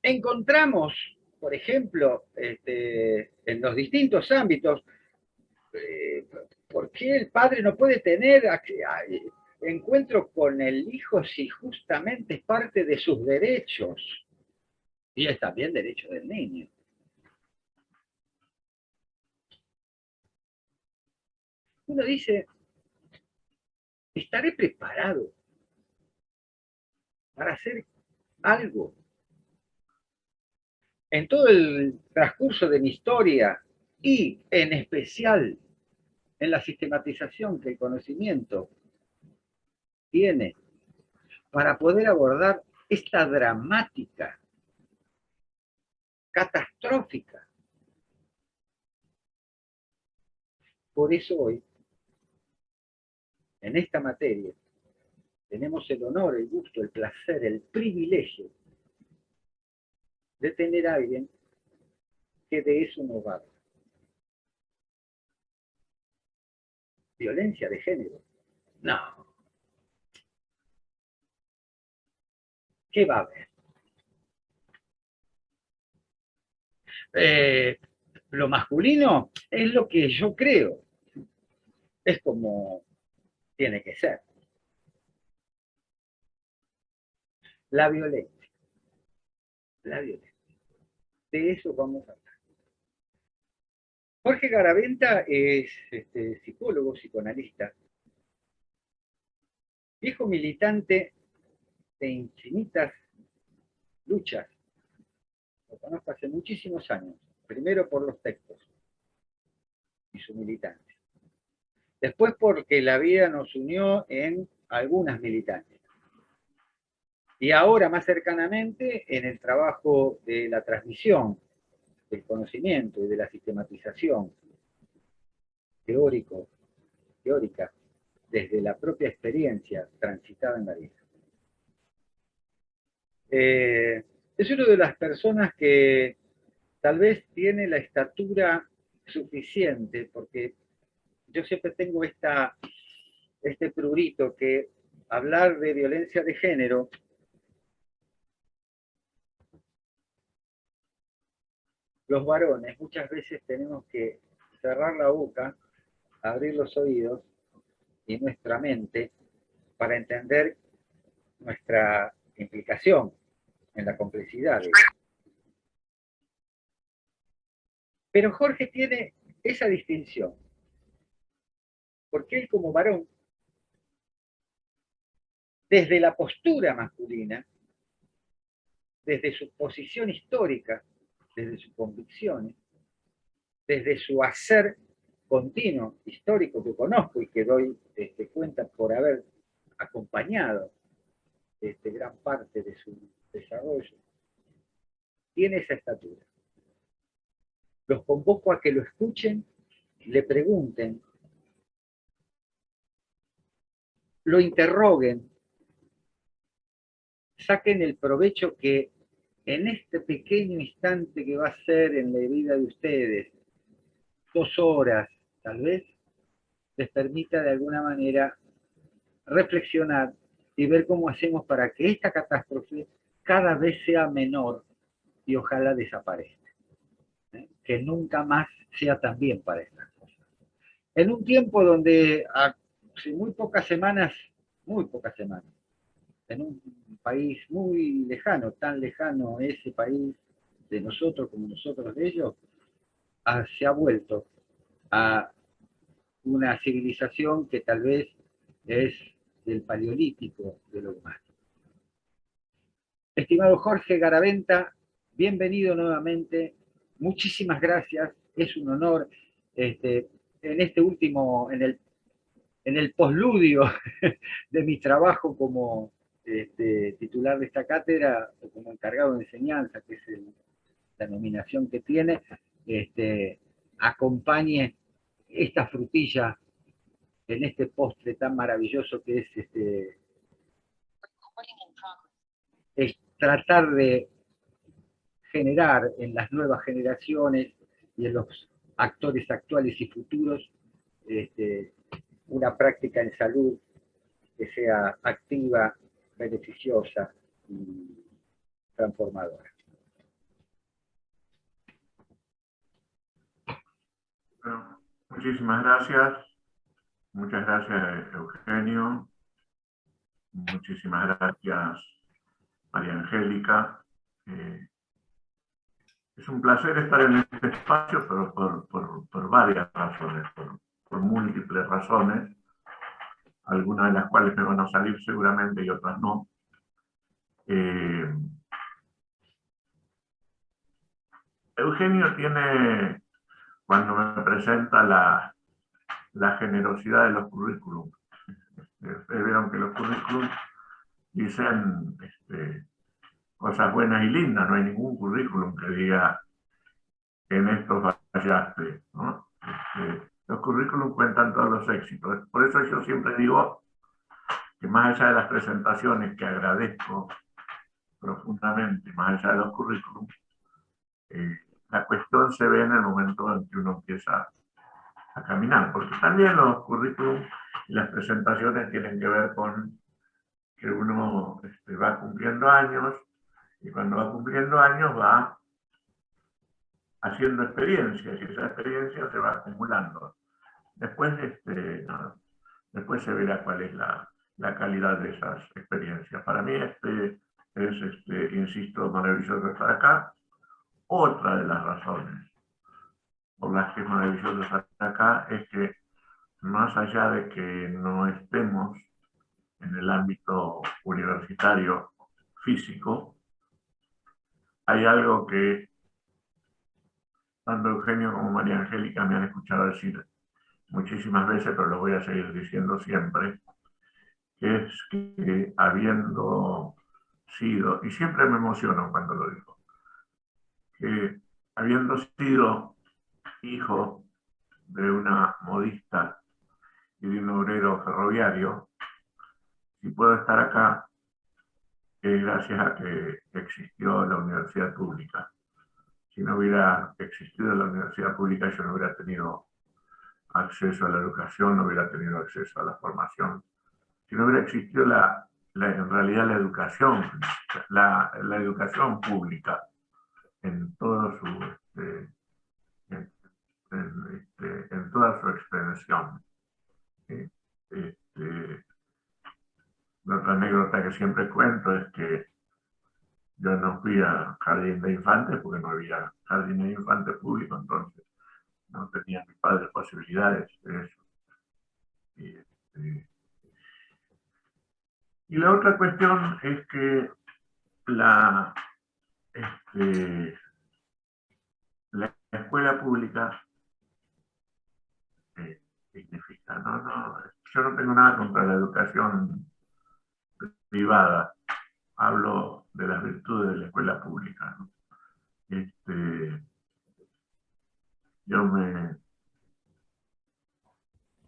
encontramos, por ejemplo, en los distintos ámbitos, ¿por qué el padre no puede tener encuentro con el hijo si justamente es parte de sus derechos? Y es también derecho del niño. Uno dice, ¿estaré preparado para hacer algo? En todo el transcurso de mi historia y en especial en la sistematización que el conocimiento tiene para poder abordar esta dramática, catastrófica. Por eso hoy, en esta materia, tenemos el honor, el gusto, el placer, el privilegio de tener a alguien que de eso nos va a hablar. Violencia de género. No. ¿Qué va a haber? Lo masculino es lo que yo creo. Es como tiene que ser. La violencia. La violencia. De eso vamos a hablar. Jorge Garaventa es psicólogo, psicoanalista, viejo militante de infinitas luchas. Lo conozco hace muchísimos años. Primero por los textos y su militancia. Después porque la vida nos unió en algunas militancias. Y ahora más cercanamente en el trabajo de la transmisión del conocimiento y de la sistematización teórica desde la propia experiencia transitada en la vida. Es una de las personas que tal vez tiene la estatura suficiente, porque yo siempre tengo este prurito que hablar de violencia de género los varones muchas veces tenemos que cerrar la boca, abrir los oídos y nuestra mente para entender nuestra implicación en la complejidad de eso. Pero Jorge tiene esa distinción, porque él como varón, desde la postura masculina, desde su posición histórica, desde sus convicciones, desde su hacer continuo, histórico que conozco y que doy cuenta por haber acompañado gran parte de su desarrollo, tiene esa estatura. Los convoco a que lo escuchen, le pregunten, lo interroguen, saquen el provecho que en este pequeño instante que va a ser en la vida de ustedes, 2 horas tal vez, les permita de alguna manera reflexionar y ver cómo hacemos para que esta catástrofe cada vez sea menor y ojalá desaparezca. Que nunca más sea tan bien para estas cosas. En un tiempo donde hace muy pocas semanas, en un país muy lejano, tan lejano ese país de nosotros como nosotros de ellos, se ha vuelto a una civilización que tal vez es del paleolítico de lo humano. Estimado Jorge Garaventa, bienvenido nuevamente, muchísimas gracias, es un honor en este último, en el posludio de mi trabajo como titular de esta cátedra o como encargado de enseñanza, que es la nominación que tiene, acompañe esta frutilla en este postre tan maravilloso que es tratar de generar en las nuevas generaciones y en los actores actuales y futuros una práctica en salud que sea activa, beneficiosa y transformadora. Muchísimas gracias. Muchas gracias, Eugenio. Muchísimas gracias, María Angélica. Es un placer estar en este espacio, pero por varias razones, por múltiples razones, algunas de las cuales me van a salir seguramente y otras no. Eugenio tiene, cuando me presenta la generosidad de los currículums, ustedes vieron que los currículums dicen cosas buenas y lindas, no hay ningún currículum que diga en esto fallaste, ¿no? Los currículums cuentan todos los éxitos. Por eso yo siempre digo que más allá de las presentaciones, que agradezco profundamente, más allá de los currículums, la cuestión se ve en el momento en que uno empieza a caminar, porque también los currículums y las presentaciones tienen que ver con que uno va cumpliendo años, y cuando va cumpliendo años va haciendo experiencias, y esa experiencia se va acumulando. Después, después se verá cuál es la calidad de esas experiencias. Para mí es, insisto, maravilloso estar acá. Otra de las razones por las que es maravilloso estar acá es que, más allá de que no estemos en el ámbito universitario físico, hay algo que tanto Eugenio como María Angélica me han escuchado decir muchísimas veces, pero lo voy a seguir diciendo siempre, que es que habiendo sido, y siempre me emociono cuando lo digo, que habiendo sido hijo de una modista y de un obrero ferroviario, si puedo estar acá es gracias a que existió la universidad pública. Si no hubiera existido la universidad pública, yo no hubiera tenido acceso a la educación, no hubiera tenido acceso a la formación. Si no hubiera existido en realidad la educación pública en todo su, en toda su extensión. La otra anécdota que siempre cuento es que yo no fui a jardín de infantes porque no había jardín de infantes público, entonces no tenía mi padre posibilidades de eso. Y la otra cuestión es que la, la escuela pública significa, yo no tengo nada contra la educación privada, hablo de las virtudes de la escuela pública, ¿no? Yo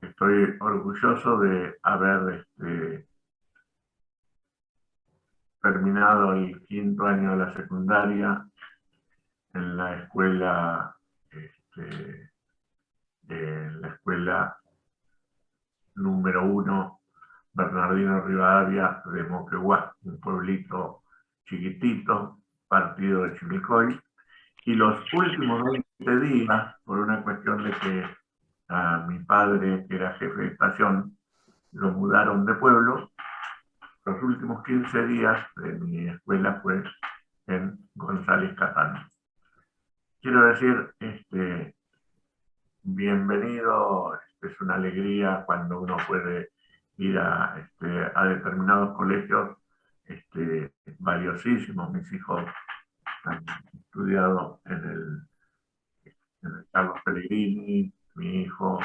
estoy orgulloso de haber terminado el 5º año de la secundaria en la escuela, la escuela número 1 Bernardino Rivadavia de Moquegua, un pueblito chiquitito, partido de Chivilcoy, y los últimos 20 días, por una cuestión de que a mi padre, que era jefe de estación, lo mudaron de pueblo, los últimos 15 días de mi escuela fue en González Catán. Quiero decir, bienvenido, es una alegría cuando uno puede ir a determinados colegios valiosísimos. Mis hijos han estudiado en el Carlos Pellegrini, mi hijo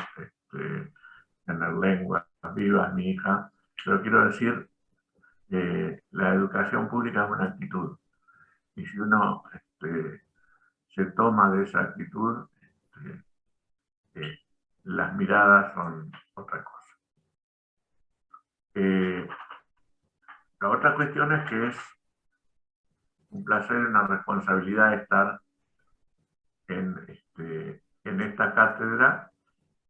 en el Lenguas Vivas, mi hija. Pero quiero decir, la educación pública es una actitud. Y si uno se toma de esa actitud, las miradas son otra cosa. La otra cuestión es que es un placer y una responsabilidad estar en esta cátedra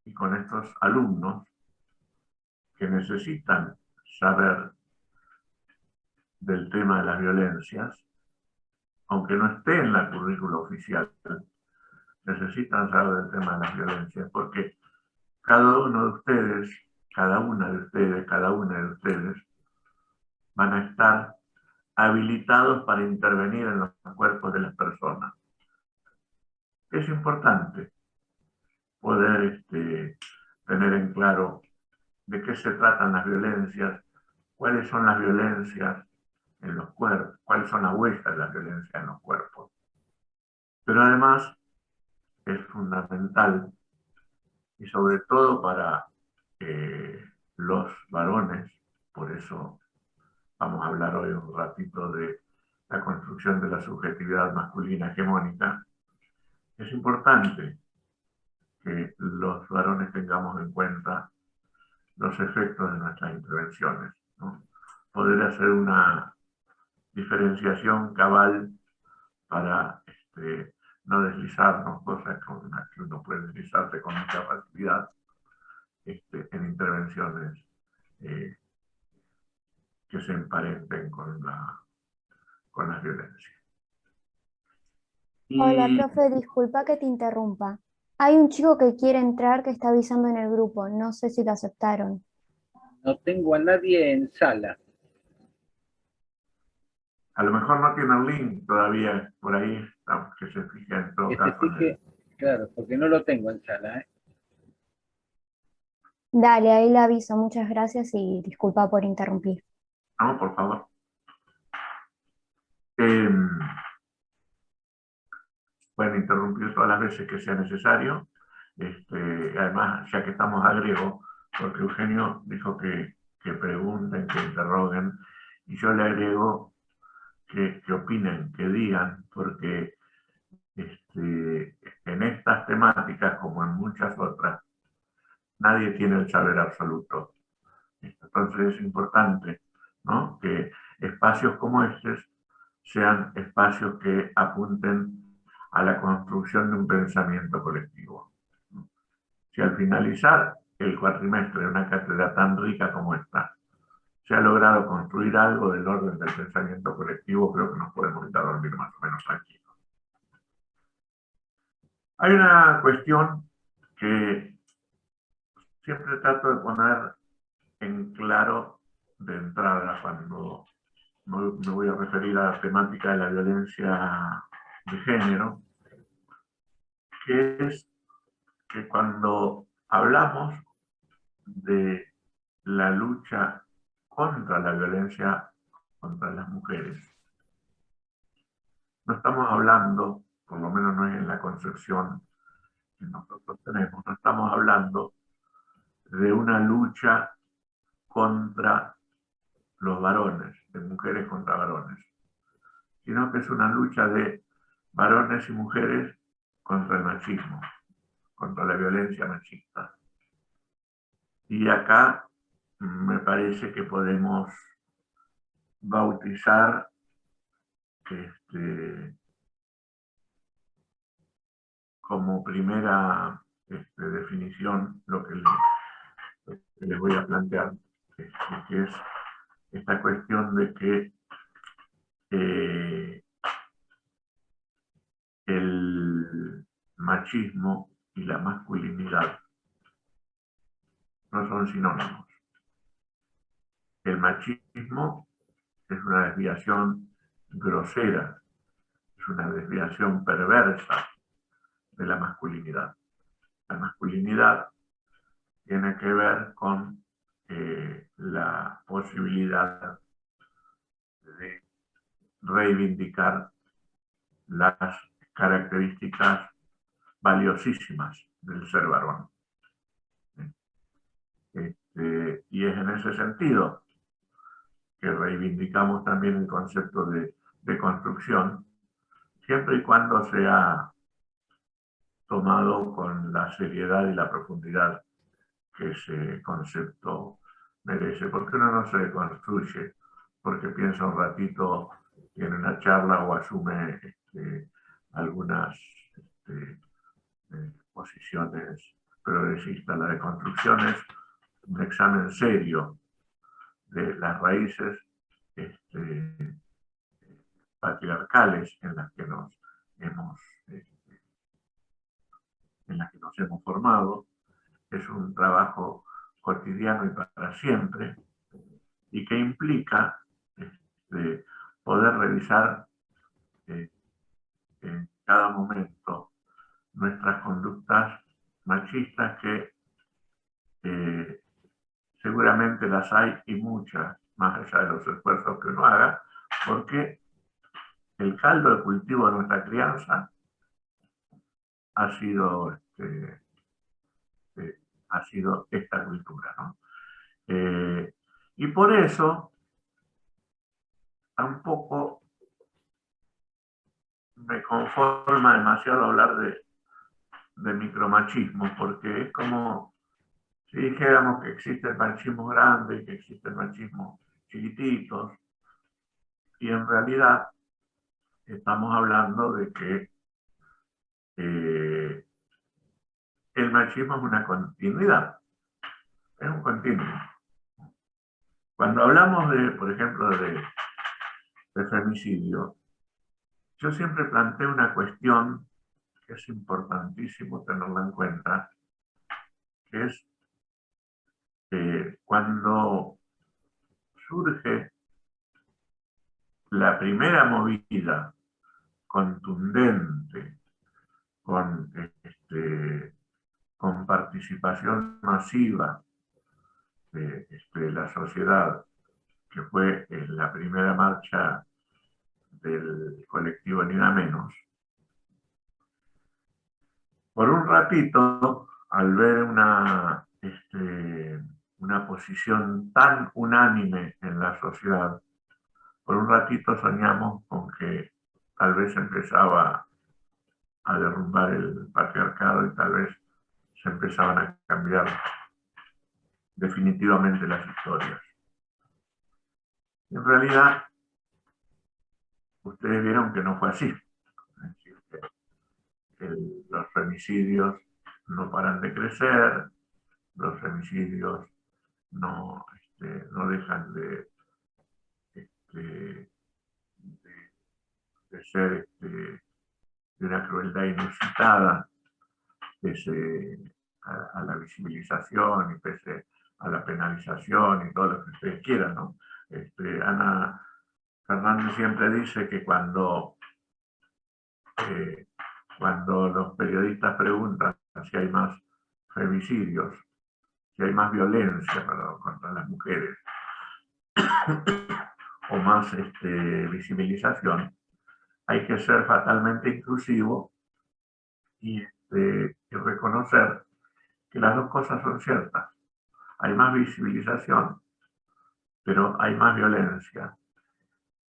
y con estos alumnos que necesitan saber del tema de las violencias, aunque no esté en la currícula oficial, necesitan saber del tema de las violencias, porque cada uno de ustedes, cada una de ustedes, cada una de ustedes van a estar habilitados para intervenir en los cuerpos de las personas. Es importante poder tener en claro de qué se tratan las violencias, cuáles son las violencias en los cuerpos, cuáles son las huellas de la violencia en los cuerpos. Pero además es fundamental, y sobre todo para los varones, por eso vamos a hablar hoy un ratito de la construcción de la subjetividad masculina hegemónica, es importante que los varones tengamos en cuenta los efectos de nuestras intervenciones, ¿no? Poder hacer una diferenciación cabal para no deslizarnos, cosas con las que uno puede deslizarse con mucha facilidad en intervenciones eh, que se emparenten con las violencias. Hola, Y profe, disculpa que te interrumpa. Hay un chico que quiere entrar que está avisando en el grupo. No sé si lo aceptaron. No tengo a nadie en sala. a lo mejor no tiene el link todavía por ahí, que se fije en todo Que se caso en el... fije, claro, porque no lo tengo en sala, ¿eh? Dale, ahí le aviso. Muchas gracias y disculpa por interrumpir. No, por favor. Eh, Pueden interrumpir todas las veces que sea necesario. Además, ya que estamos a griego, porque Eugenio dijo que pregunten, que interroguen, y yo le agrego que opinen, que digan, porque en estas temáticas, como en muchas otras, nadie tiene el saber absoluto. Entonces es importante, ¿no?, que espacios como estos sean espacios que apunten a la construcción de un pensamiento colectivo. Si al finalizar el cuatrimestre de una cátedra tan rica como esta se ha logrado construir algo del orden del pensamiento colectivo, creo que nos podemos ir a dormir más o menos tranquilos. Hay una cuestión que siempre trato de poner en claro de entrada cuando me voy a referir a la temática de la violencia de género, que es que cuando hablamos de la lucha contra la violencia contra las mujeres, no estamos hablando, por lo menos no es en la concepción que nosotros tenemos, no estamos hablando de una lucha contra los varones, de mujeres contra varones, sino que es una lucha de varones y mujeres contra el machismo, contra la violencia machista. Y acá me parece que podemos bautizar como primera definición lo que les voy a plantear, que es esta cuestión de que el machismo y la masculinidad no son sinónimos. El machismo es una desviación grosera, es una desviación perversa de la masculinidad. La masculinidad tiene que ver con la posibilidad de reivindicar las características valiosísimas del ser varón. Y es en ese sentido que reivindicamos también el concepto de construcción, siempre y cuando sea tomado con la seriedad y la profundidad que ese concepto merece. Porque uno no se construye porque piensa un ratito en una charla o asume algunas posiciones progresistas. La deconstrucción es un examen serio de las raíces patriarcales en las que hemos, en las que nos hemos formado, es un trabajo cotidiano y para siempre, y que implica poder revisar en cada momento nuestras conductas machistas, que seguramente las hay y muchas, más allá de los esfuerzos que uno haga, porque el caldo de cultivo de nuestra crianza ha sido, ha sido esta cultura, ¿no? Y por eso tampoco me conforma demasiado hablar de micromachismo, porque es como si dijéramos que existe el machismo grande y que existe el machismo chiquititos, y en realidad estamos hablando de que el machismo es una continuidad, es un continuo. Cuando hablamos de, por ejemplo, de femicidio, yo siempre planteo una cuestión que es importantísimo tenerla en cuenta, que es cuando surge la primera movida contundente, con, con participación masiva de la sociedad, que fue la primera marcha del colectivo Ni Una Menos. Por un ratito, al ver una posición tan unánime en la sociedad, por un ratito soñamos con que tal vez empezaba a derrumbar el patriarcado y tal vez se empezaban a cambiar definitivamente las historias. En realidad, ustedes vieron que no fue así. Es decir, que los femicidios no paran de crecer, los femicidios no, no dejan de ser de una crueldad inusitada, pese a la visibilización y pese a la penalización y todo lo que ustedes quieran, ¿no? Ana Fernández siempre dice que cuando los periodistas preguntan si hay más femicidios, si hay más violencia contra las mujeres o más visibilización, hay que ser fatalmente inclusivo y reconocer que las dos cosas son ciertas. Hay más visibilización, pero hay más violencia.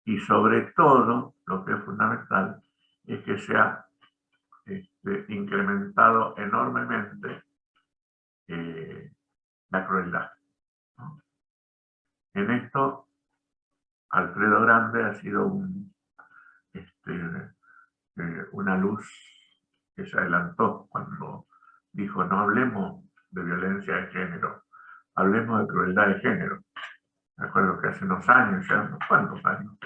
Y sobre todo, lo que es fundamental es que se ha incrementado enormemente la crueldad, ¿no? En esto, Alfredo Grande ha sido una luz que se adelantó cuando dijo: no hablemos de violencia de género, hablemos de crueldad de género. Me acuerdo que hace unos años, ya unos cuantos años,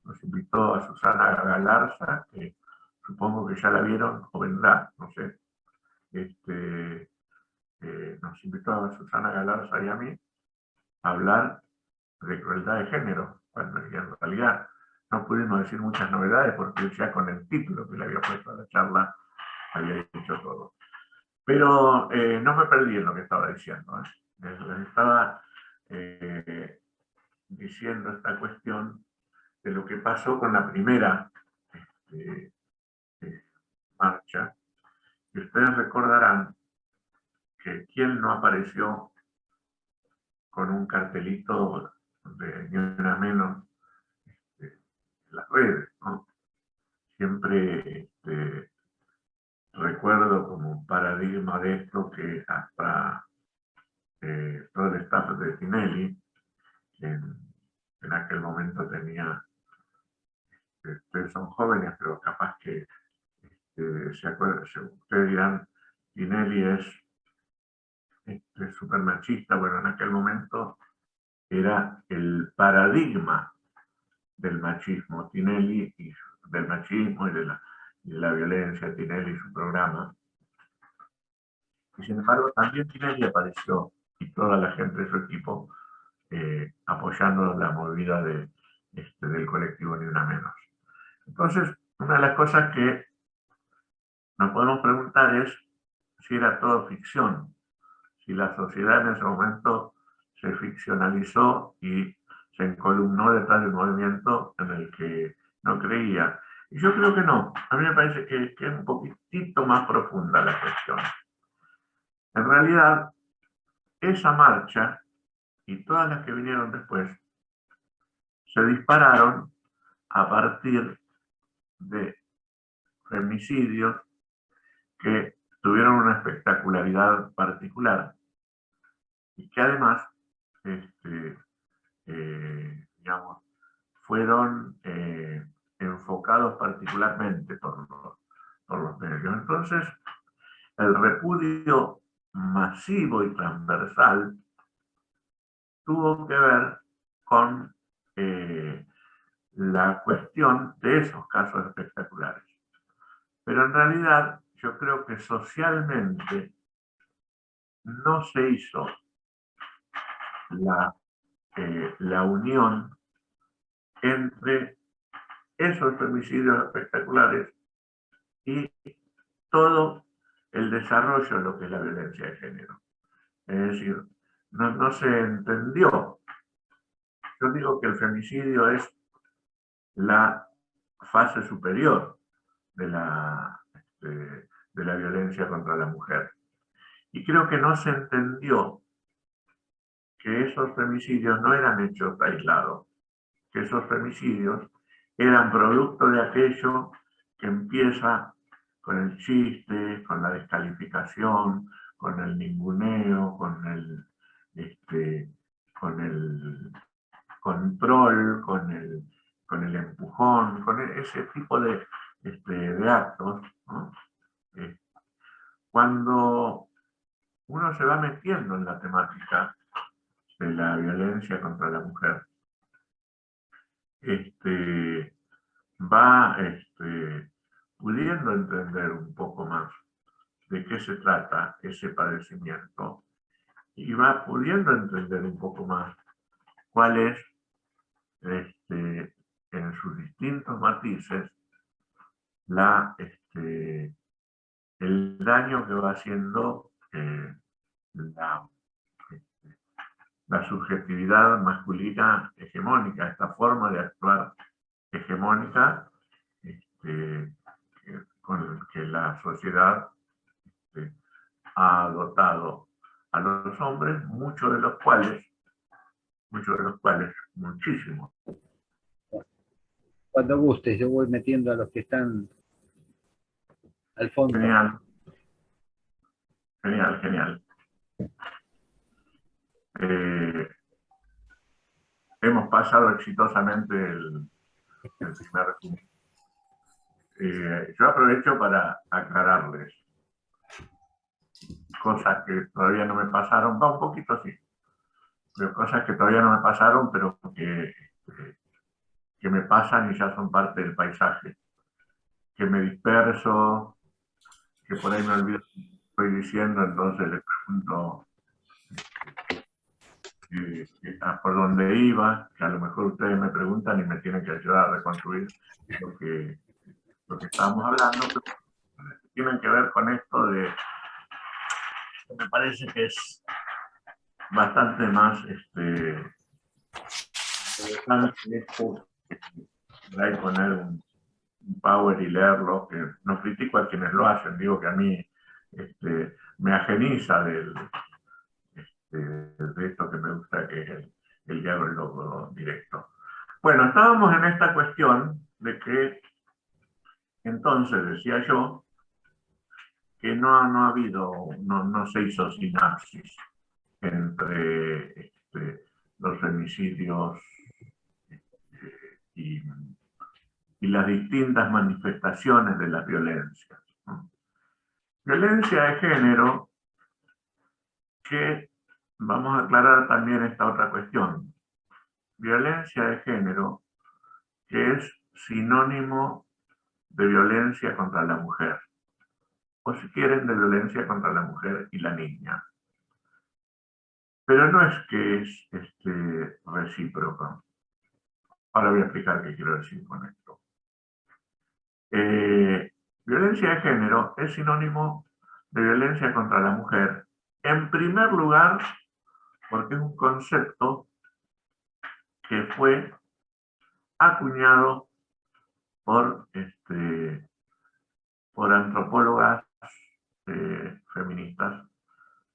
nos invitó a Susana Galarza, que supongo que ya la vieron o vendrá, no sé. Nos invitó a Susana Galarza y a mí a hablar de crueldad de género, cuando en realidad no pudimos decir muchas novedades porque ya con el título que le había puesto a la charla había dicho todo. Pero no me perdí en lo que estaba diciendo. Les estaba diciendo esta cuestión de lo que pasó con la primera marcha. Y ustedes recordarán que quién no apareció con un cartelito de Ni Una Menos en las redes, ¿no? Siempre recuerdo como un paradigma de esto que hasta todo el staff de Tinelli, en aquel momento tenía, ustedes son jóvenes, pero capaz que se acuerdan, ustedes dirán, Tinelli es súper machista. Bueno, en aquel momento era el paradigma del machismo, Tinelli, y del machismo y de la violencia, Tinelli y su programa. Y sin embargo, también Tinelli apareció, y toda la gente de su equipo, apoyando la movida del colectivo Ni Una Menos. Entonces, una de las cosas que nos podemos preguntar es si era todo ficción, si la sociedad en ese momento se ficcionalizó y se encolumnó detrás de un movimiento en el que no creía. Y yo creo que no. A mí me parece que es un poquitito más profunda la cuestión. En realidad, esa marcha y todas las que vinieron después se dispararon a partir de femicidios que tuvieron una espectacularidad particular y que además, digamos, fueron enfocados particularmente por los medios. Entonces, el repudio masivo y transversal tuvo que ver con la cuestión de esos casos espectaculares. Pero en realidad yo creo que socialmente no se hizo la unión entre esos femicidios espectaculares y todo el desarrollo de lo que es la violencia de género. Es decir, no se entendió. Yo digo que el femicidio es la fase superior de la violencia contra la mujer. Y creo que no se entendió que esos femicidios no eran hechos aislados, que esos femicidios eran producto de aquello que empieza con el chiste, con la descalificación, con el ninguneo, con el control, con el empujón, con ese tipo de actos, ¿no? Cuando uno se va metiendo en la temática de la violencia contra la mujer, va pudiendo entender un poco más de qué se trata ese padecimiento y va pudiendo entender un poco más cuál es, en sus distintos matices, el daño que va haciendo la subjetividad masculina hegemónica, esta forma de actuar hegemónica con que la sociedad ha dotado a los hombres, muchos de los cuales, muchísimos. Cuando gustes, yo voy metiendo a los que están al fondo. Genial. Genial, genial. Hemos pasado exitosamente el primer punto. Yo aprovecho para aclararles cosas que todavía no me pasaron, va un poquito sí, pero cosas que todavía no me pasaron, pero que me pasan y ya son parte del paisaje, que me disperso, que por ahí me olvido lo que estoy diciendo, entonces les pregunto por dónde iba, que a lo mejor ustedes me preguntan y me tienen que ayudar a reconstruir lo que estábamos hablando, pero tienen que ver con esto de que me parece que es bastante más interesante esto, hay que poner un power y leerlo, que no critico a quienes lo hacen, digo que a mí me ageniza de esto que me gusta, que es el diálogo directo. Bueno, estábamos en esta cuestión de que entonces decía yo que no se hizo sinapsis entre los femicidios y las distintas manifestaciones de la violencia, ¿no? Violencia de género, que vamos a aclarar también esta otra cuestión. Violencia de género, que es sinónimo de violencia contra la mujer, o si quieren, de violencia contra la mujer y la niña. Pero no es que es recíproco. Ahora voy a explicar qué quiero decir con esto. Violencia de género es sinónimo de violencia contra la mujer, en primer lugar, porque es un concepto que fue acuñado por antropólogas feministas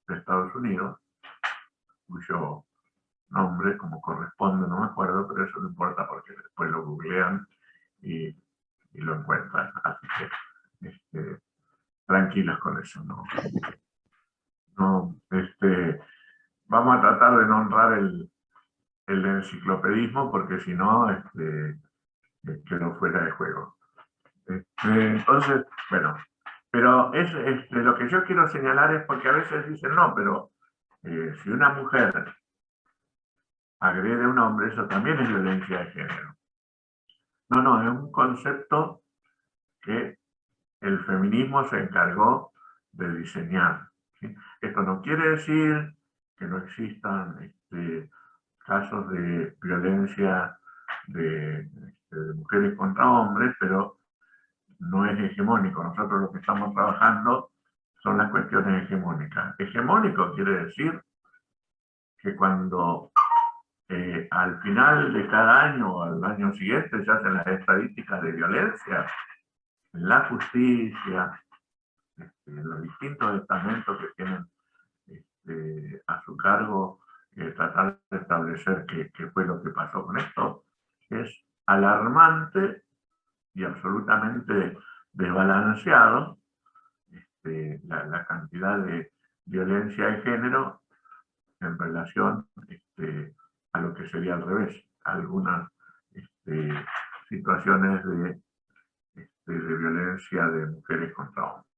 de Estados Unidos, cuyo nombre, como corresponde, no me acuerdo, pero eso no importa porque después lo googlean y lo encuentran. Así que tranquilas con eso, ¿no? Vamos a tratar de no honrar el enciclopedismo porque si no, quedó fuera de juego. Entonces, bueno, pero lo que yo quiero señalar es porque a veces dicen, no, pero si una mujer agrede a un hombre, eso también es violencia de género. No, no, es un concepto que el feminismo se encargó de diseñar, ¿sí? Esto no quiere decir que no existan casos de violencia de mujeres contra hombres, pero no es hegemónico. Nosotros lo que estamos trabajando son las cuestiones hegemónicas. Hegemónico quiere decir que cuando al final de cada año o al año siguiente se hacen las estadísticas de violencia, en la justicia, en los distintos estamentos que tienen a su cargo tratar de establecer qué fue lo que pasó con esto, es alarmante y absolutamente desbalanceado la cantidad de violencia de género en relación a lo que sería al revés, algunas situaciones de violencia de mujeres contra hombres,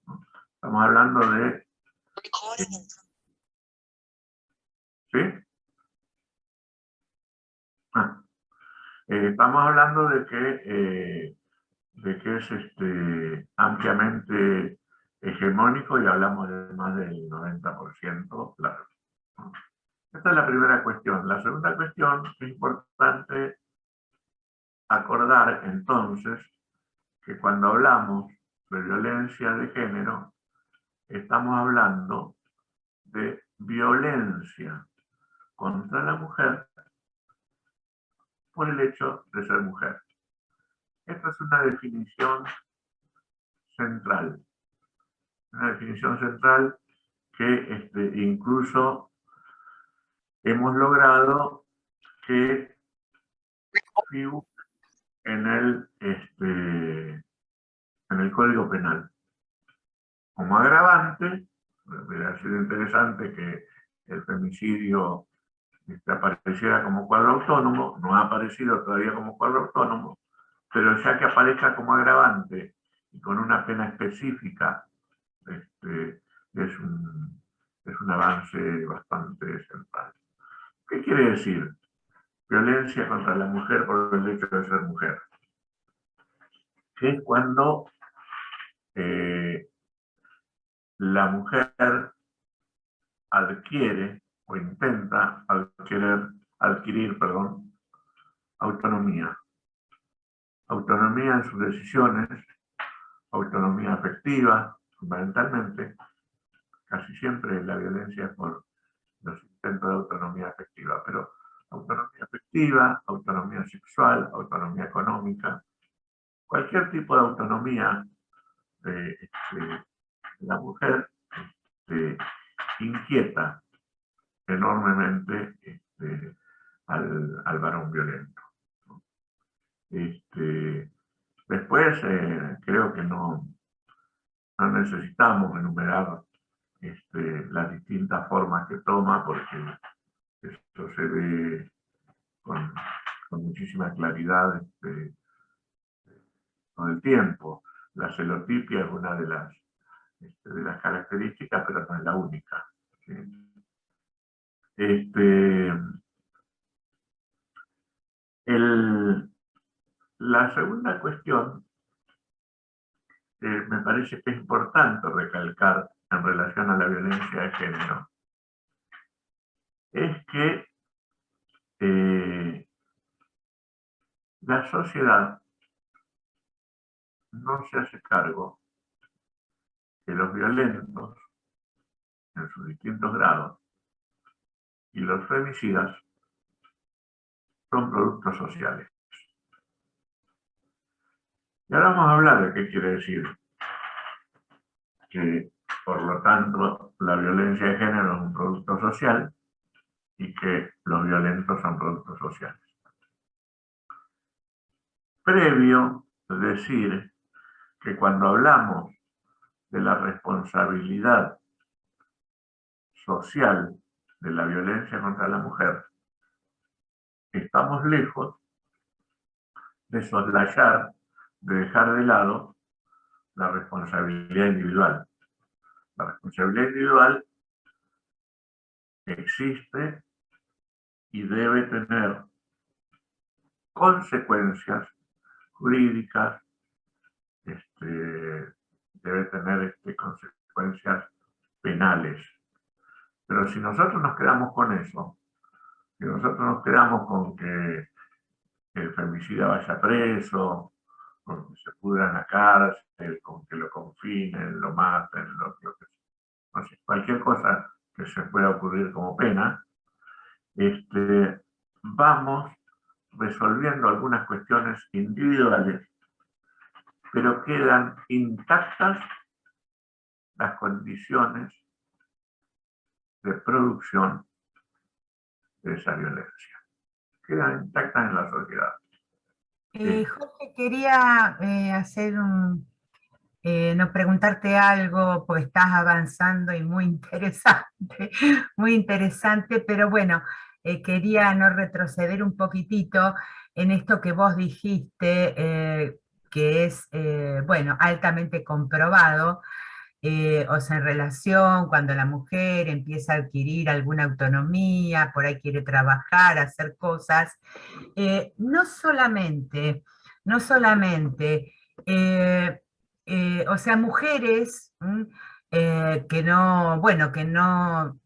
¿no? Estamos hablando de... ¿Sí? Ah, estamos hablando de que es ampliamente hegemónico y hablamos de más del 90%, claro, ¿no? Esta es la primera cuestión. La segunda cuestión, es importante acordar entonces que cuando hablamos de violencia de género, estamos hablando de violencia contra la mujer por el hecho de ser mujer. Esta es una definición central. Una definición central que incluso hemos logrado que figure en el Código Penal. Como agravante, hubiera sido interesante que el femicidio apareciera como cuadro autónomo, no ha aparecido todavía como cuadro autónomo, pero ya que aparezca como agravante y con una pena específica, es un avance bastante central. ¿Qué quiere decir? Violencia contra la mujer por el hecho de ser mujer. Que es cuando la mujer adquiere o intenta adquirir autonomía. Autonomía en sus decisiones, autonomía afectiva, fundamentalmente. Casi siempre la violencia es por los intentos de autonomía afectiva, pero autonomía afectiva, autonomía sexual, autonomía económica, cualquier tipo de autonomía de la mujer inquieta enormemente al varón violento. Después creo que no necesitamos enumerar las distintas formas que toma, porque esto se ve con muchísima claridad con el tiempo. La celotipia es una de las características, pero no es la única, ¿sí? La segunda cuestión me parece que es importante recalcar en relación a la violencia de género, es que la sociedad no se hace cargo que los violentos, en sus distintos grados, y los femicidas son productos sociales. Y ahora vamos a hablar de qué quiere decir que, por lo tanto, la violencia de género es un producto social y que los violentos son productos sociales. Previo, es decir, que cuando hablamos de la responsabilidad social de la violencia contra la mujer, estamos lejos de soslayar, de dejar de lado la responsabilidad individual. La responsabilidad individual existe y debe tener consecuencias jurídicas, debe tener consecuencias penales. Pero si nosotros nos quedamos con eso, si nosotros nos quedamos con que el femicida vaya preso, con que se pudra en la cárcel, con que lo confinen, lo maten, no sé, cualquier cosa que se pueda ocurrir como pena, vamos resolviendo algunas cuestiones individuales, pero quedan intactas las condiciones de producción de esa violencia. Quedan intactas en la sociedad. Jorge, quería no preguntarte algo, porque estás avanzando y muy interesante, pero bueno, quería no retroceder un poquitito en esto que vos dijiste, que es, bueno, altamente comprobado, o sea, en relación cuando la mujer empieza a adquirir alguna autonomía, por ahí quiere trabajar, hacer cosas, no solamente, o sea, mujeres que no, bueno, que no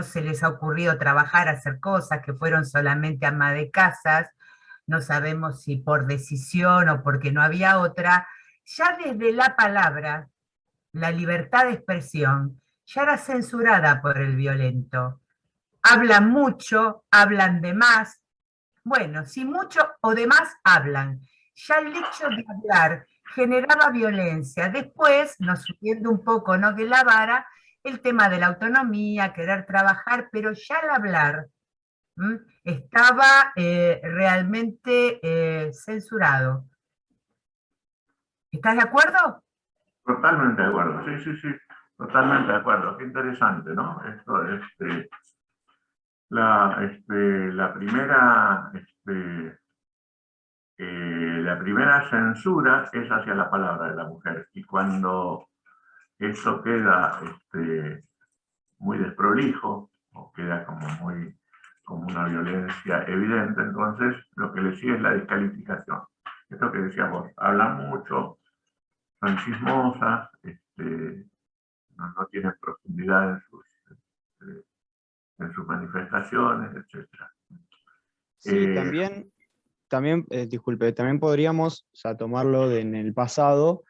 se les ha ocurrido trabajar, hacer cosas, que fueron solamente ama de casas, no sabemos si por decisión o porque no había otra, ya desde la palabra, la libertad de expresión, ya era censurada por el violento. Hablan mucho, hablan de más. Bueno, si mucho o de más hablan, ya el hecho de hablar generaba violencia. Después, nos subiendo un poco, ¿no?, de la vara, el tema de la autonomía, querer trabajar, pero ya al hablar estaba realmente censurado. ¿Estás de acuerdo? Totalmente de acuerdo, sí, totalmente de acuerdo. Qué interesante, ¿no? Esto, la primera censura es hacia la palabra de la mujer, y cuando eso queda muy desprolijo, o queda como una violencia evidente, entonces lo que le sigue es la descalificación. Esto que decíamos, hablan mucho, son chismosas, no tienen profundidad en sus manifestaciones, etc. Sí, también disculpe, también podríamos, o sea, tomarlo en el pasado,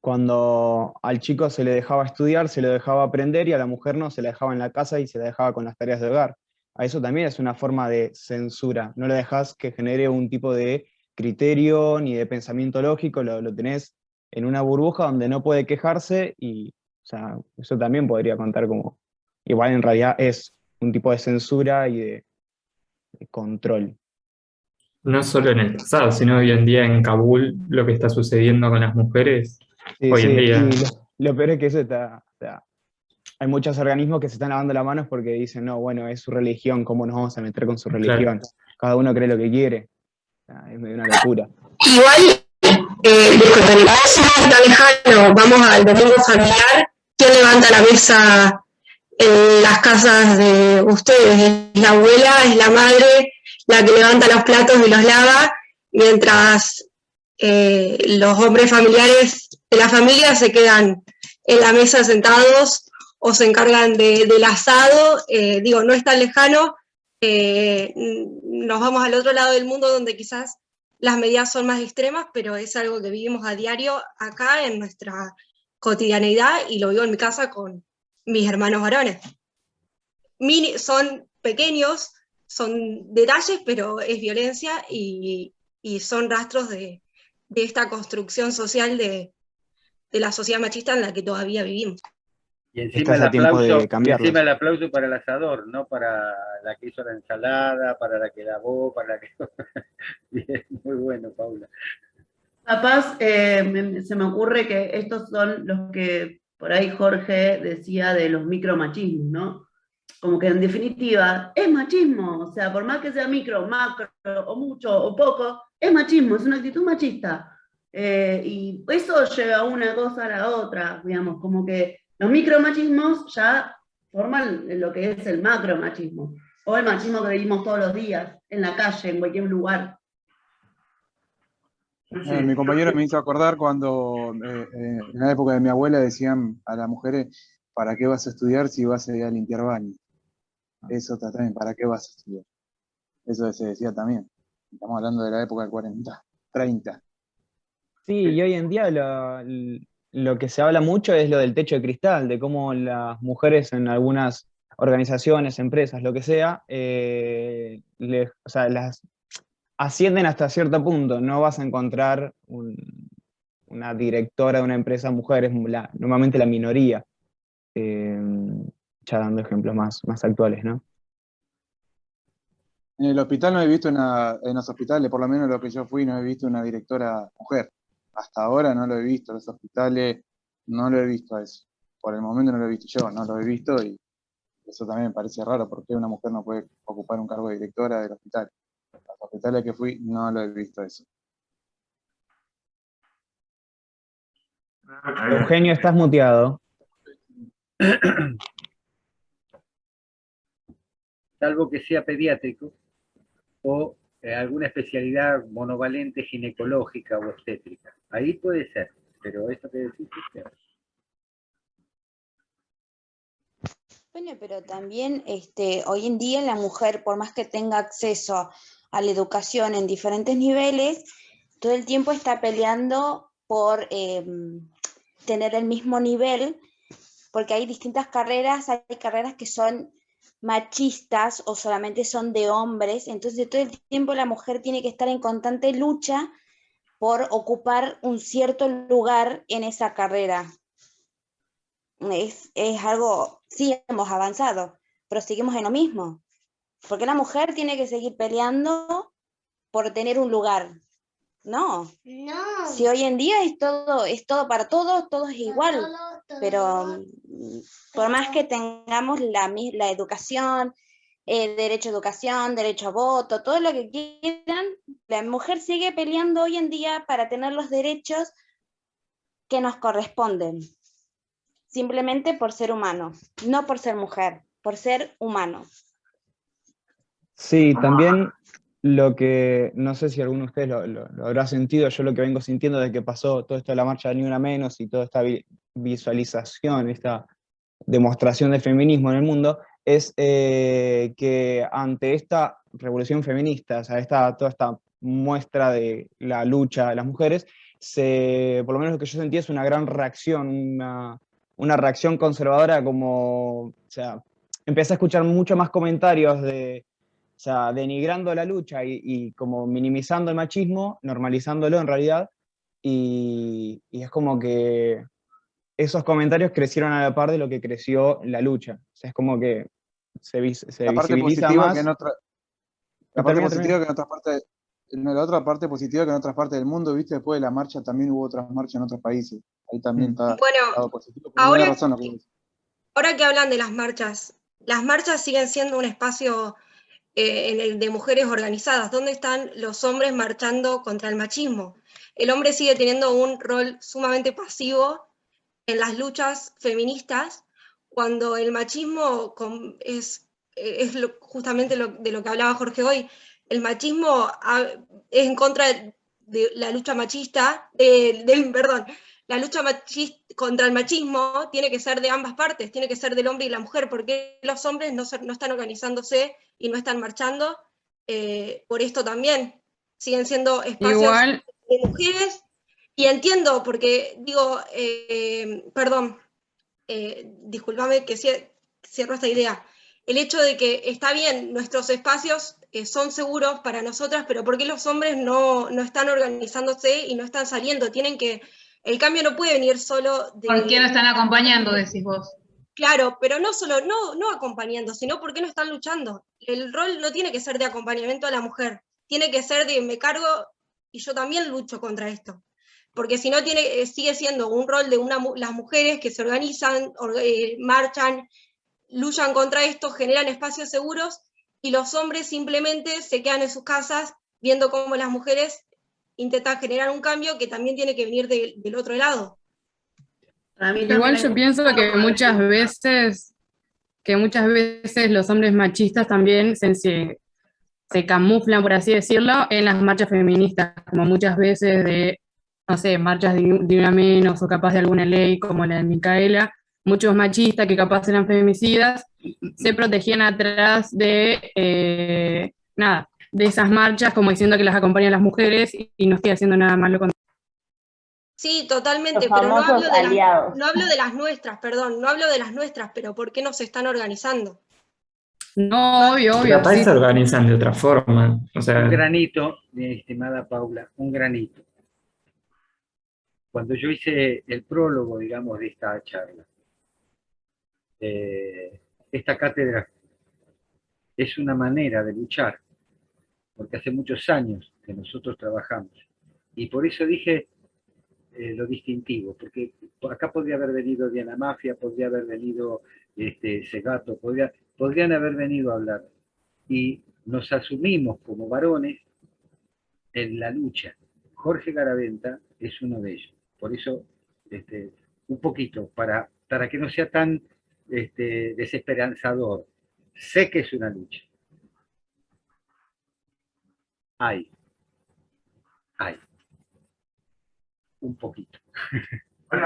cuando al chico se le dejaba estudiar, se le dejaba aprender, y a la mujer no, se la dejaba en la casa y se la dejaba con las tareas de hogar. A eso también es una forma de censura, no le dejas que genere un tipo de criterio ni de pensamiento lógico, lo tenés en una burbuja donde no puede quejarse, y o sea, eso también podría contar como, igual en realidad es un tipo de censura y de control. No solo en el pasado, sino hoy en día en Kabul, lo que está sucediendo con las mujeres, Sí, hoy en día. y lo peor es que eso está, o sea, hay muchos organismos que se están lavando las manos porque dicen, no, bueno, es su religión, ¿cómo nos vamos a meter con su religión? Claro. Cada uno cree lo que quiere. O sea, es una locura. Igual, disculpen, vamos tan lejano, vamos al domingo familiar. ¿Quién levanta la mesa en las casas de ustedes? ¿Es la abuela, es la madre la que levanta los platos y los lava? Mientras los hombres familiares la familia se quedan en la mesa sentados o se encargan del asado, digo, no es tan lejano, nos vamos al otro lado del mundo donde quizás las medidas son más extremas, pero es algo que vivimos a diario acá en nuestra cotidianeidad y lo vivo en mi casa con mis hermanos varones. Son pequeños, son detalles, pero es violencia y son rastros de esta construcción social de la sociedad machista en la que todavía vivimos. Y encima el Estás a tiempo aplauso, de cambiarlo. y encima el aplauso para el asador, no para la que hizo la ensalada, para la que lavó, para la que... Bien, muy bueno, Paula. Capaz se me ocurre que estos son los que por ahí Jorge decía de los micromachismos, ¿no? Como que en definitiva es machismo, o sea, por más que sea micro, macro, o mucho, o poco, es machismo, es una actitud machista. Y eso lleva una cosa a la otra, digamos, como que los micromachismos ya forman lo que es el macromachismo, o el machismo que vivimos todos los días, en la calle, en cualquier lugar. Mi compañero me hizo acordar cuando en la época de mi abuela decían a las mujeres, ¿para qué vas a estudiar si vas a ir a limpiar baños? Eso también, ¿para qué vas a estudiar? Eso se decía también. Estamos hablando de la época del 40, 30. Sí, y hoy en día lo que se habla mucho es lo del techo de cristal, de cómo las mujeres en algunas organizaciones, empresas, lo que sea, o sea, las ascienden hasta cierto punto. No vas a encontrar una directora de una empresa mujer, es normalmente la minoría. Ya dando ejemplos más actuales, ¿no? En el hospital no he visto en los hospitales, por lo menos lo que yo fui, no he visto una directora mujer. Hasta ahora no lo he visto, los hospitales no lo he visto a eso. Por el momento no lo he visto yo, no lo he visto y eso también me parece raro, porque una mujer no puede ocupar un cargo de directora del hospital. Los hospitales que fui no lo he visto eso. Eugenio, estás muteado. Salvo que sea pediátrico o alguna especialidad monovalente ginecológica o obstétrica. Ahí puede ser, pero esto que decís es cierto. Bueno, pero también hoy en día la mujer, por más que tenga acceso a la educación en diferentes niveles, todo el tiempo está peleando por tener el mismo nivel, porque hay distintas carreras, hay carreras que son machistas o solamente son de hombres, entonces todo el tiempo la mujer tiene que estar en constante lucha por ocupar un cierto lugar en esa carrera. Es algo, sí hemos avanzado, pero seguimos en lo mismo, porque la mujer tiene que seguir peleando por tener un lugar. No. Si hoy en día es todo para todos, todo es igual, pero por más que tengamos la educación, derecho a educación, derecho a voto, todo lo que quieran, la mujer sigue peleando hoy en día para tener los derechos que nos corresponden, simplemente por ser humano, no por ser mujer, por ser humano. Sí, también lo que, no sé si alguno de ustedes lo habrá sentido, yo lo que vengo sintiendo desde que pasó todo esto de la marcha de Ni Una Menos y toda esta visualización, esta demostración de feminismo en el mundo, es que ante esta revolución feminista, o sea, toda esta muestra de la lucha de las mujeres, por lo menos lo que yo sentí es una gran reacción, una reacción conservadora, como, o sea, empecé a escuchar mucho más comentarios o sea, denigrando la lucha y como minimizando el machismo, normalizándolo en realidad, y es como que esos comentarios crecieron a la par de lo que creció la lucha. O sea, es como que se visibiliza más. La otra parte positiva que en otras partes del mundo, viste, después de la marcha también hubo otras marchas en otros países. Ahí también está bueno, positivo. Ahora que hablan de las marchas siguen siendo un espacio en el de mujeres organizadas. ¿Dónde están los hombres marchando contra el machismo? El hombre sigue teniendo un rol sumamente pasivo en las luchas feministas, cuando el machismo es justamente de lo que hablaba Jorge hoy. El machismo es en contra de la lucha machista, la lucha contra el machismo tiene que ser de ambas partes, tiene que ser del hombre y la mujer, porque los hombres no están organizándose y no están marchando por esto también. Siguen siendo espacios de mujeres, y entiendo, porque digo, perdón, discúlpame que cierro esta idea. El hecho de que está bien, nuestros espacios son seguros para nosotras, pero ¿por qué los hombres no están organizándose y no están saliendo? El cambio no puede venir solo de... ¿Por qué no están acompañando, decís vos? Claro, pero no solo, no acompañando, sino ¿por qué no están luchando? El rol no tiene que ser de acompañamiento a la mujer, tiene que ser de me cargo y yo también lucho contra esto. Porque si no sigue siendo un rol de las mujeres que se organizan, marchan, luchan contra esto, generan espacios seguros, y los hombres simplemente se quedan en sus casas viendo cómo las mujeres intentan generar un cambio que también tiene que venir del otro lado. Igual yo pienso que muchas veces los hombres machistas también se camuflan, por así decirlo, en las marchas feministas, como muchas veces de, no sé, marchas de una menos o capaz de alguna ley como la de Micaela. Muchos machistas que capaz eran femicidas se protegían atrás de esas marchas, como diciendo que las acompañan las mujeres y no estoy haciendo nada malo con... Sí, totalmente, Los pero no famosos aliados. no hablo de las nuestras, perdón, no hablo de las nuestras, pero ¿por qué no se están organizando? No, obvio. Capaz se organizan de otra forma. O sea, un granito, mi estimada Paula, un granito. Cuando yo hice el prólogo, digamos, de esta charla, esta cátedra es una manera de luchar, porque hace muchos años que nosotros trabajamos. Y por eso dije lo distintivo, porque acá podría haber venido Diana Mafia, podría haber venido Segato, podrían haber venido a hablar. Y nos asumimos como varones en la lucha. Jorge Garaventa es uno de ellos. Por eso, un poquito, para que no sea tan desesperanzador. Sé que es una lucha. Hay. Un poquito. Hay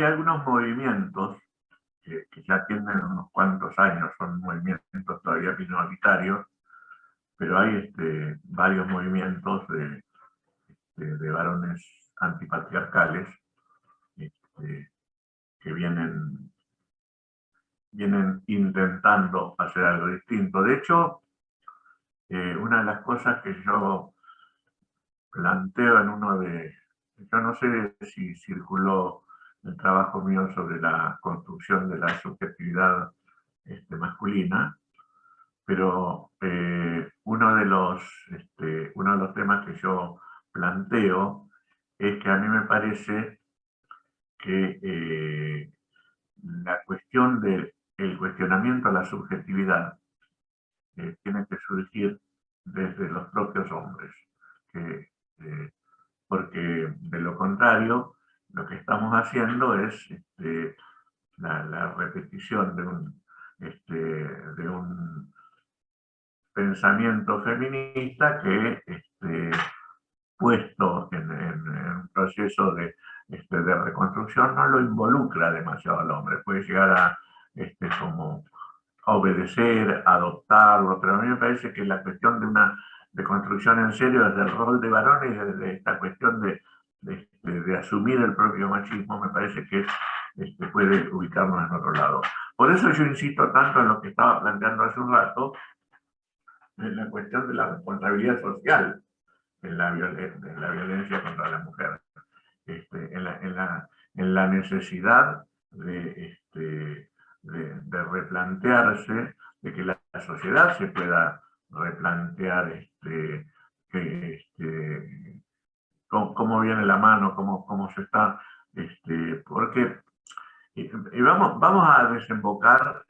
algunos movimientos que ya tienen unos cuantos años, son movimientos todavía minoritarios, pero hay varios movimientos de varones antipatriarcales que vienen intentando hacer algo distinto. De hecho, una de las cosas que yo planteo yo no sé si circuló el trabajo mío sobre la construcción de la subjetividad masculina, pero uno de los temas que yo planteo es que a mí me parece que la cuestión del cuestionamiento a la subjetividad tiene que surgir desde los propios hombres, porque de lo contrario lo que estamos haciendo es la repetición de un pensamiento feminista que puesto en un proceso de reconstrucción no lo involucra demasiado al hombre, puede llegar a como obedecer, adoptarlo, pero a mí me parece que la cuestión de construcción en serio desde el rol de varones y desde esta cuestión de asumir el propio machismo, me parece que puede ubicarnos en otro lado. Por eso yo insisto tanto en lo que estaba planteando hace un rato, en la cuestión de la responsabilidad social en la violencia contra la mujer, en la necesidad de replantearse, de que la sociedad se pueda replantear cómo viene la mano, cómo se está, porque vamos a desembocar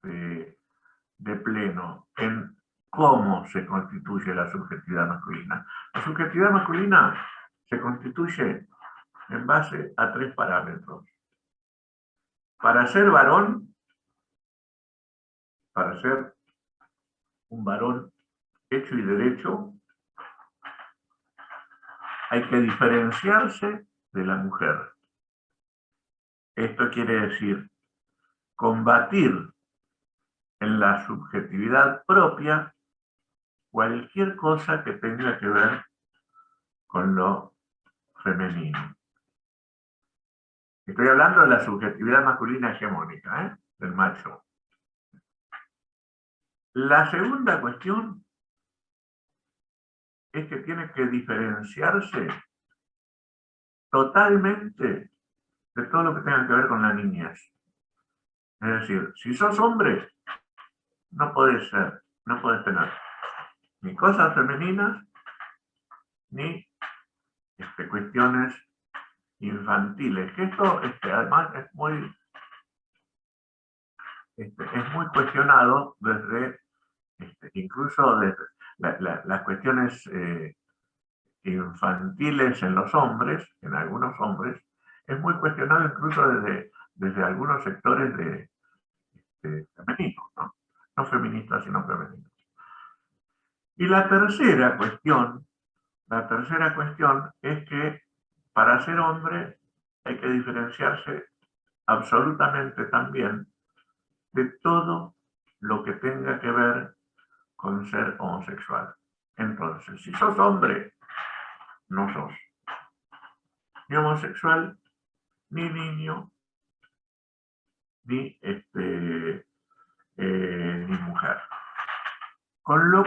de pleno en cómo se constituye la subjetividad masculina. La subjetividad masculina se constituye en base a 3 parámetros. Para ser varón, para ser un varón hecho y derecho, hay que diferenciarse de la mujer. Esto quiere decir combatir en la subjetividad propia cualquier cosa que tenga que ver con lo femenino. Estoy hablando de la subjetividad masculina hegemónica, del macho. La segunda cuestión es que tiene que diferenciarse totalmente de todo lo que tenga que ver con la niñez. Es decir, si sos hombre, no podés tener ni cosas femeninas, ni cuestiones infantiles. Que esto además es muy cuestionado desde, incluso desde las cuestiones infantiles en los hombres, en algunos hombres, es muy cuestionado incluso desde algunos sectores femeninos, no feministas, sino femeninos. Y la tercera cuestión es que para ser hombre hay que diferenciarse absolutamente también de todo lo que tenga que ver con ser homosexual. Entonces, si sos hombre, no sos ni homosexual, ni niño, ni mujer. Con lo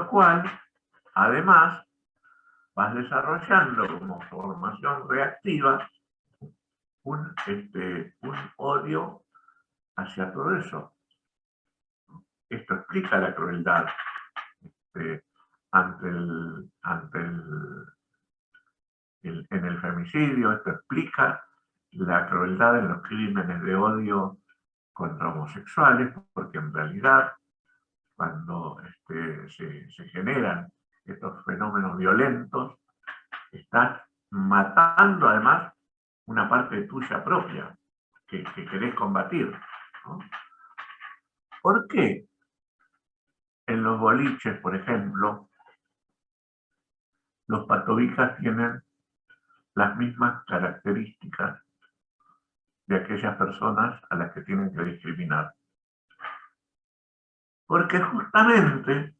cual, además, vas desarrollando como formación reactiva un odio hacia todo eso. Esto explica la crueldad en el femicidio, esto explica la crueldad en los crímenes de odio contra homosexuales, porque en realidad cuando se generan estos fenómenos violentos, estás matando además una parte tuya propia que querés combatir, ¿no? ¿Por qué en los boliches, por ejemplo, los patobicas tienen las mismas características de aquellas personas a las que tienen que discriminar? Porque justamente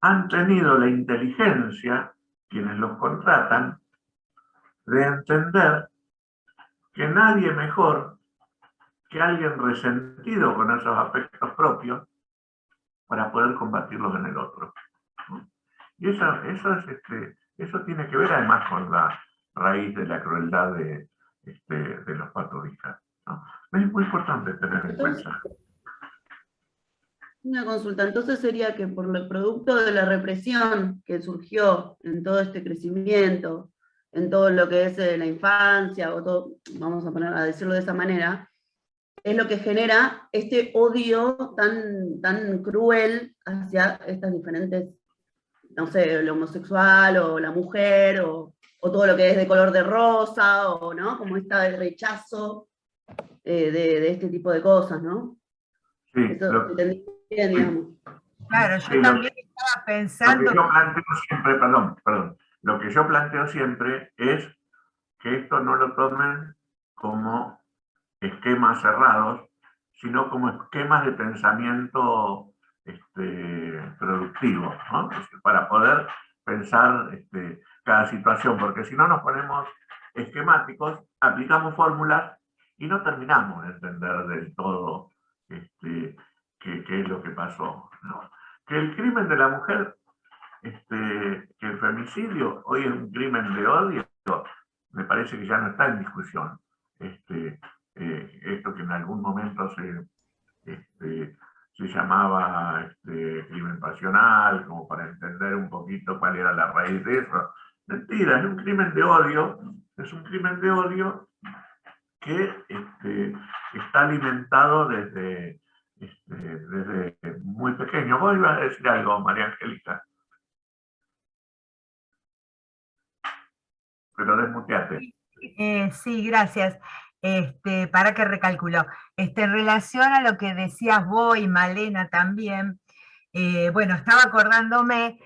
han tenido la inteligencia, quienes los contratan, de entender que nadie mejor que alguien resentido con esos aspectos propios para poder combatirlos en el otro, ¿no? Y eso tiene que ver además con la raíz de la crueldad de los patobicas, ¿no? Es muy importante tener en cuenta. Una consulta, entonces sería que por el producto de la represión que surgió en todo este crecimiento, en todo lo que es la infancia, o todo, vamos a decirlo de esa manera, es lo que genera este odio tan cruel hacia estas diferentes, no sé, el homosexual, o la mujer, o todo lo que es de color de rosa, o ¿no? Como el rechazo de este tipo de cosas, ¿no? Sí, eso bien, digamos. Claro, yo también estaba pensando... Lo que yo planteo siempre es que esto no lo tomen como esquemas cerrados, sino como esquemas de pensamiento productivo, ¿no? Para poder pensar cada situación, porque si no nos ponemos esquemáticos, aplicamos fórmulas y no terminamos de entender del todo qué es lo que pasó, ¿no? Que el crimen de la mujer, que el femicidio hoy es un crimen de odio, me parece que ya no está en discusión. Esto que en algún momento se llamaba crimen pasional, como para entender un poquito cuál era la raíz de eso. Mentira, es un crimen de odio, que está alimentado desde muy pequeño. Vos ibas a decir algo, María Angélica. Pero desmuteate. Sí, gracias. Para que recalculo. En relación a lo que decías vos y Malena también, bueno, estaba acordándome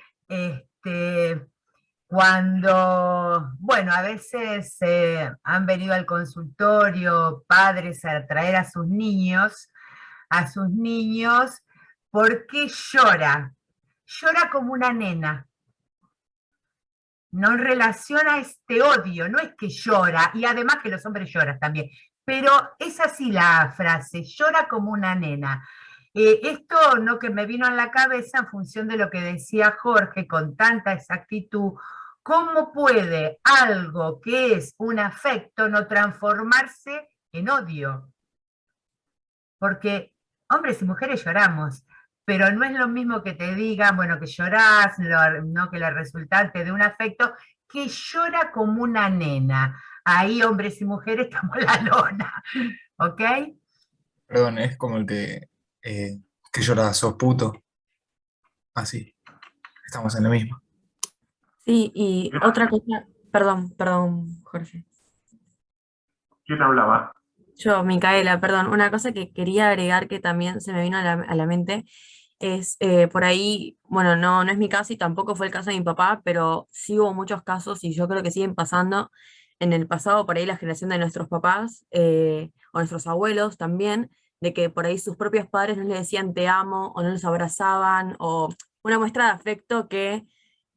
Cuando, bueno, a veces han venido al consultorio padres a traer a sus niños, ¿por qué llora? Llora como una nena. No relaciona este odio, no es que llora, y además que los hombres lloran también, pero es así la frase, llora como una nena. Esto no que me vino a la cabeza en función de lo que decía Jorge con tanta exactitud, ¿cómo puede algo que es un afecto no transformarse en odio? Porque hombres y mujeres lloramos, pero no es lo mismo que te digan, bueno, que llorás, no que la resultante de un afecto, que llora como una nena. Ahí hombres y mujeres estamos en la lona, ¿ok? Perdón, es como el que llora, sos puto. Así, estamos en lo mismo. Sí, y otra cosa, perdón, Jorge. ¿Quién hablaba? Yo, Micaela, perdón, una cosa que quería agregar que también se me vino a la mente es por ahí, bueno, no es mi caso y tampoco fue el caso de mi papá, pero sí hubo muchos casos y yo creo que siguen pasando en el pasado, por ahí la generación de nuestros papás o nuestros abuelos también, de que por ahí sus propios padres no les decían te amo o no los abrazaban o una muestra de afecto que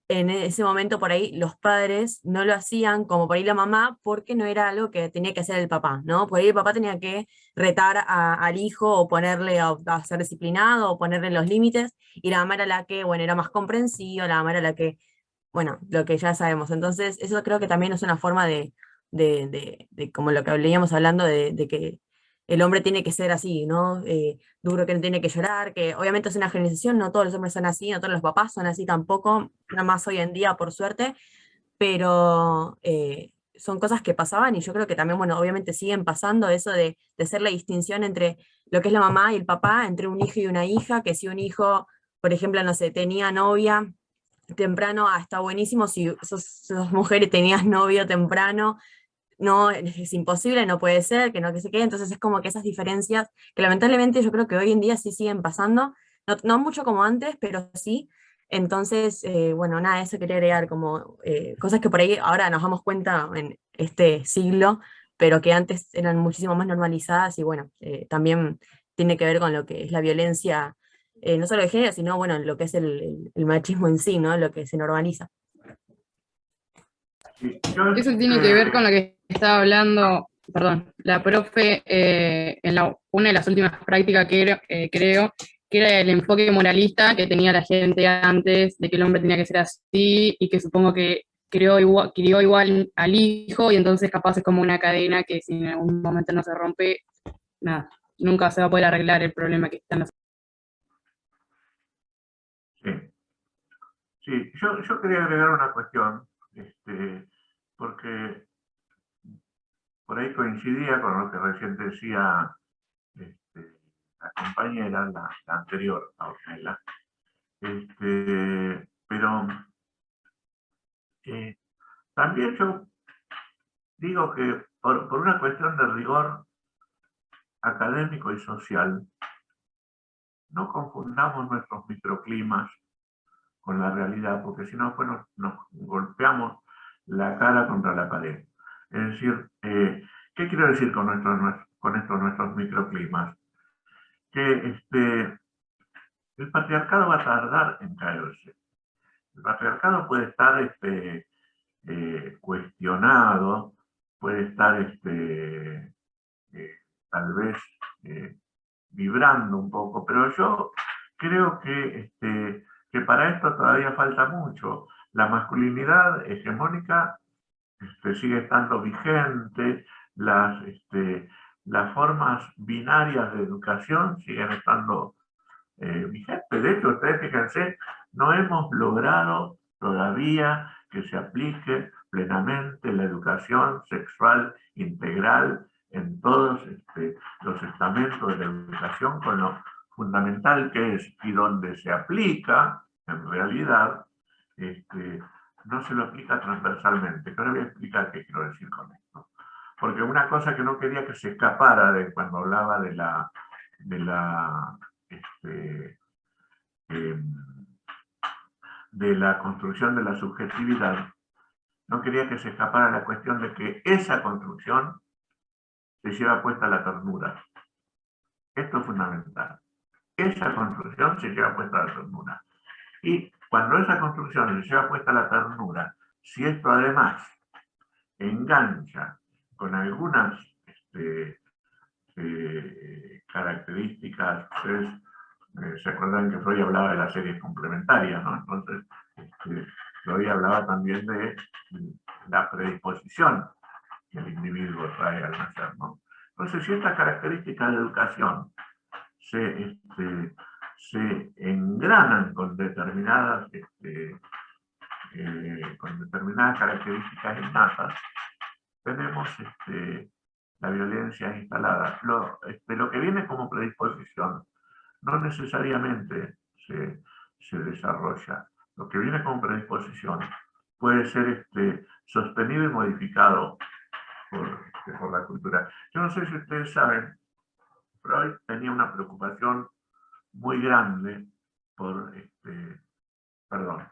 en ese momento por ahí los padres no lo hacían como por ahí la mamá porque no era algo que tenía que hacer el papá, ¿no? Por ahí el papá tenía que retar al hijo o ponerle a ser disciplinado o ponerle los límites y la mamá era la que, bueno, era más comprensiva, la mamá era la que, bueno, lo que ya sabemos. Entonces eso creo que también es una forma de como lo que veníamos hablando, de que el hombre tiene que ser así, ¿no? Duro, que no tiene que llorar, que obviamente es una generalización, no todos los hombres son así, no todos los papás son así tampoco, nada más hoy en día, por suerte, pero son cosas que pasaban y yo creo que también, bueno, obviamente siguen pasando eso de hacer la distinción entre lo que es la mamá y el papá, entre un hijo y una hija, que si un hijo, por ejemplo, no sé, tenía novia temprano, está buenísimo, si sos mujer y tenías novio temprano, no, es imposible, no puede ser, que no que se quede, entonces es como que esas diferencias que lamentablemente yo creo que hoy en día sí siguen pasando, no mucho como antes, pero sí, entonces, bueno, nada, eso quería agregar, como cosas que por ahí ahora nos damos cuenta en este siglo, pero que antes eran muchísimo más normalizadas y bueno, también tiene que ver con lo que es la violencia, no solo de género, sino bueno, lo que es el machismo en sí, ¿no? Lo que se normaliza. Eso tiene que ver con lo que estaba hablando, perdón, la profe en una de las últimas prácticas que creo, que era el enfoque moralista que tenía la gente antes, de que el hombre tenía que ser así, y que supongo que crió igual al hijo, y entonces capaz es como una cadena que si en algún momento no se rompe, nada, nunca se va a poder arreglar el problema que están haciendo. Sí, yo quería agregar una cuestión, porque por ahí coincidía con lo que recién decía la compañera, la anterior, a Ornella. Pero también yo digo que por una cuestión de rigor académico y social, no confundamos nuestros microclimas con la realidad, porque si no, pues nos golpeamos la cara contra la pared. Es decir, ¿qué quiero decir con nuestros microclimas? Que el patriarcado va a tardar en caerse. El patriarcado puede estar cuestionado, puede estar tal vez vibrando un poco, pero yo creo que para esto todavía falta mucho. La masculinidad hegemónica sigue estando vigente, las formas binarias de educación siguen estando vigentes. De hecho, ustedes fíjense, no hemos logrado todavía que se aplique plenamente la educación sexual integral en todos los estamentos de la educación, con lo fundamental que es, y donde se aplica, en realidad, no se lo aplica transversalmente. Pero voy a explicar qué quiero decir con esto. Porque una cosa que no quería que se escapara de cuando hablaba de la construcción de la subjetividad, no quería que se escapara la cuestión de que esa construcción se lleva puesta la ternura. Esto es fundamental. Esa construcción se lleva puesta la ternura. Y cuando esa construcción se lleva puesta la ternura, si esto además engancha con algunas características, ustedes se acuerdan que Freud hablaba de las series complementarias, ¿no? Entonces, Freud hablaba también de la predisposición que el individuo trae al nacer, ¿no? Entonces, si estas características de educación se engranan con determinadas características innatas, tenemos la violencia instalada. Lo que viene como predisposición no necesariamente se desarrolla. Lo que viene como predisposición puede ser sostenido y modificado por la cultura. Yo no sé si ustedes saben, Freud tenía una preocupación muy grande por, perdón,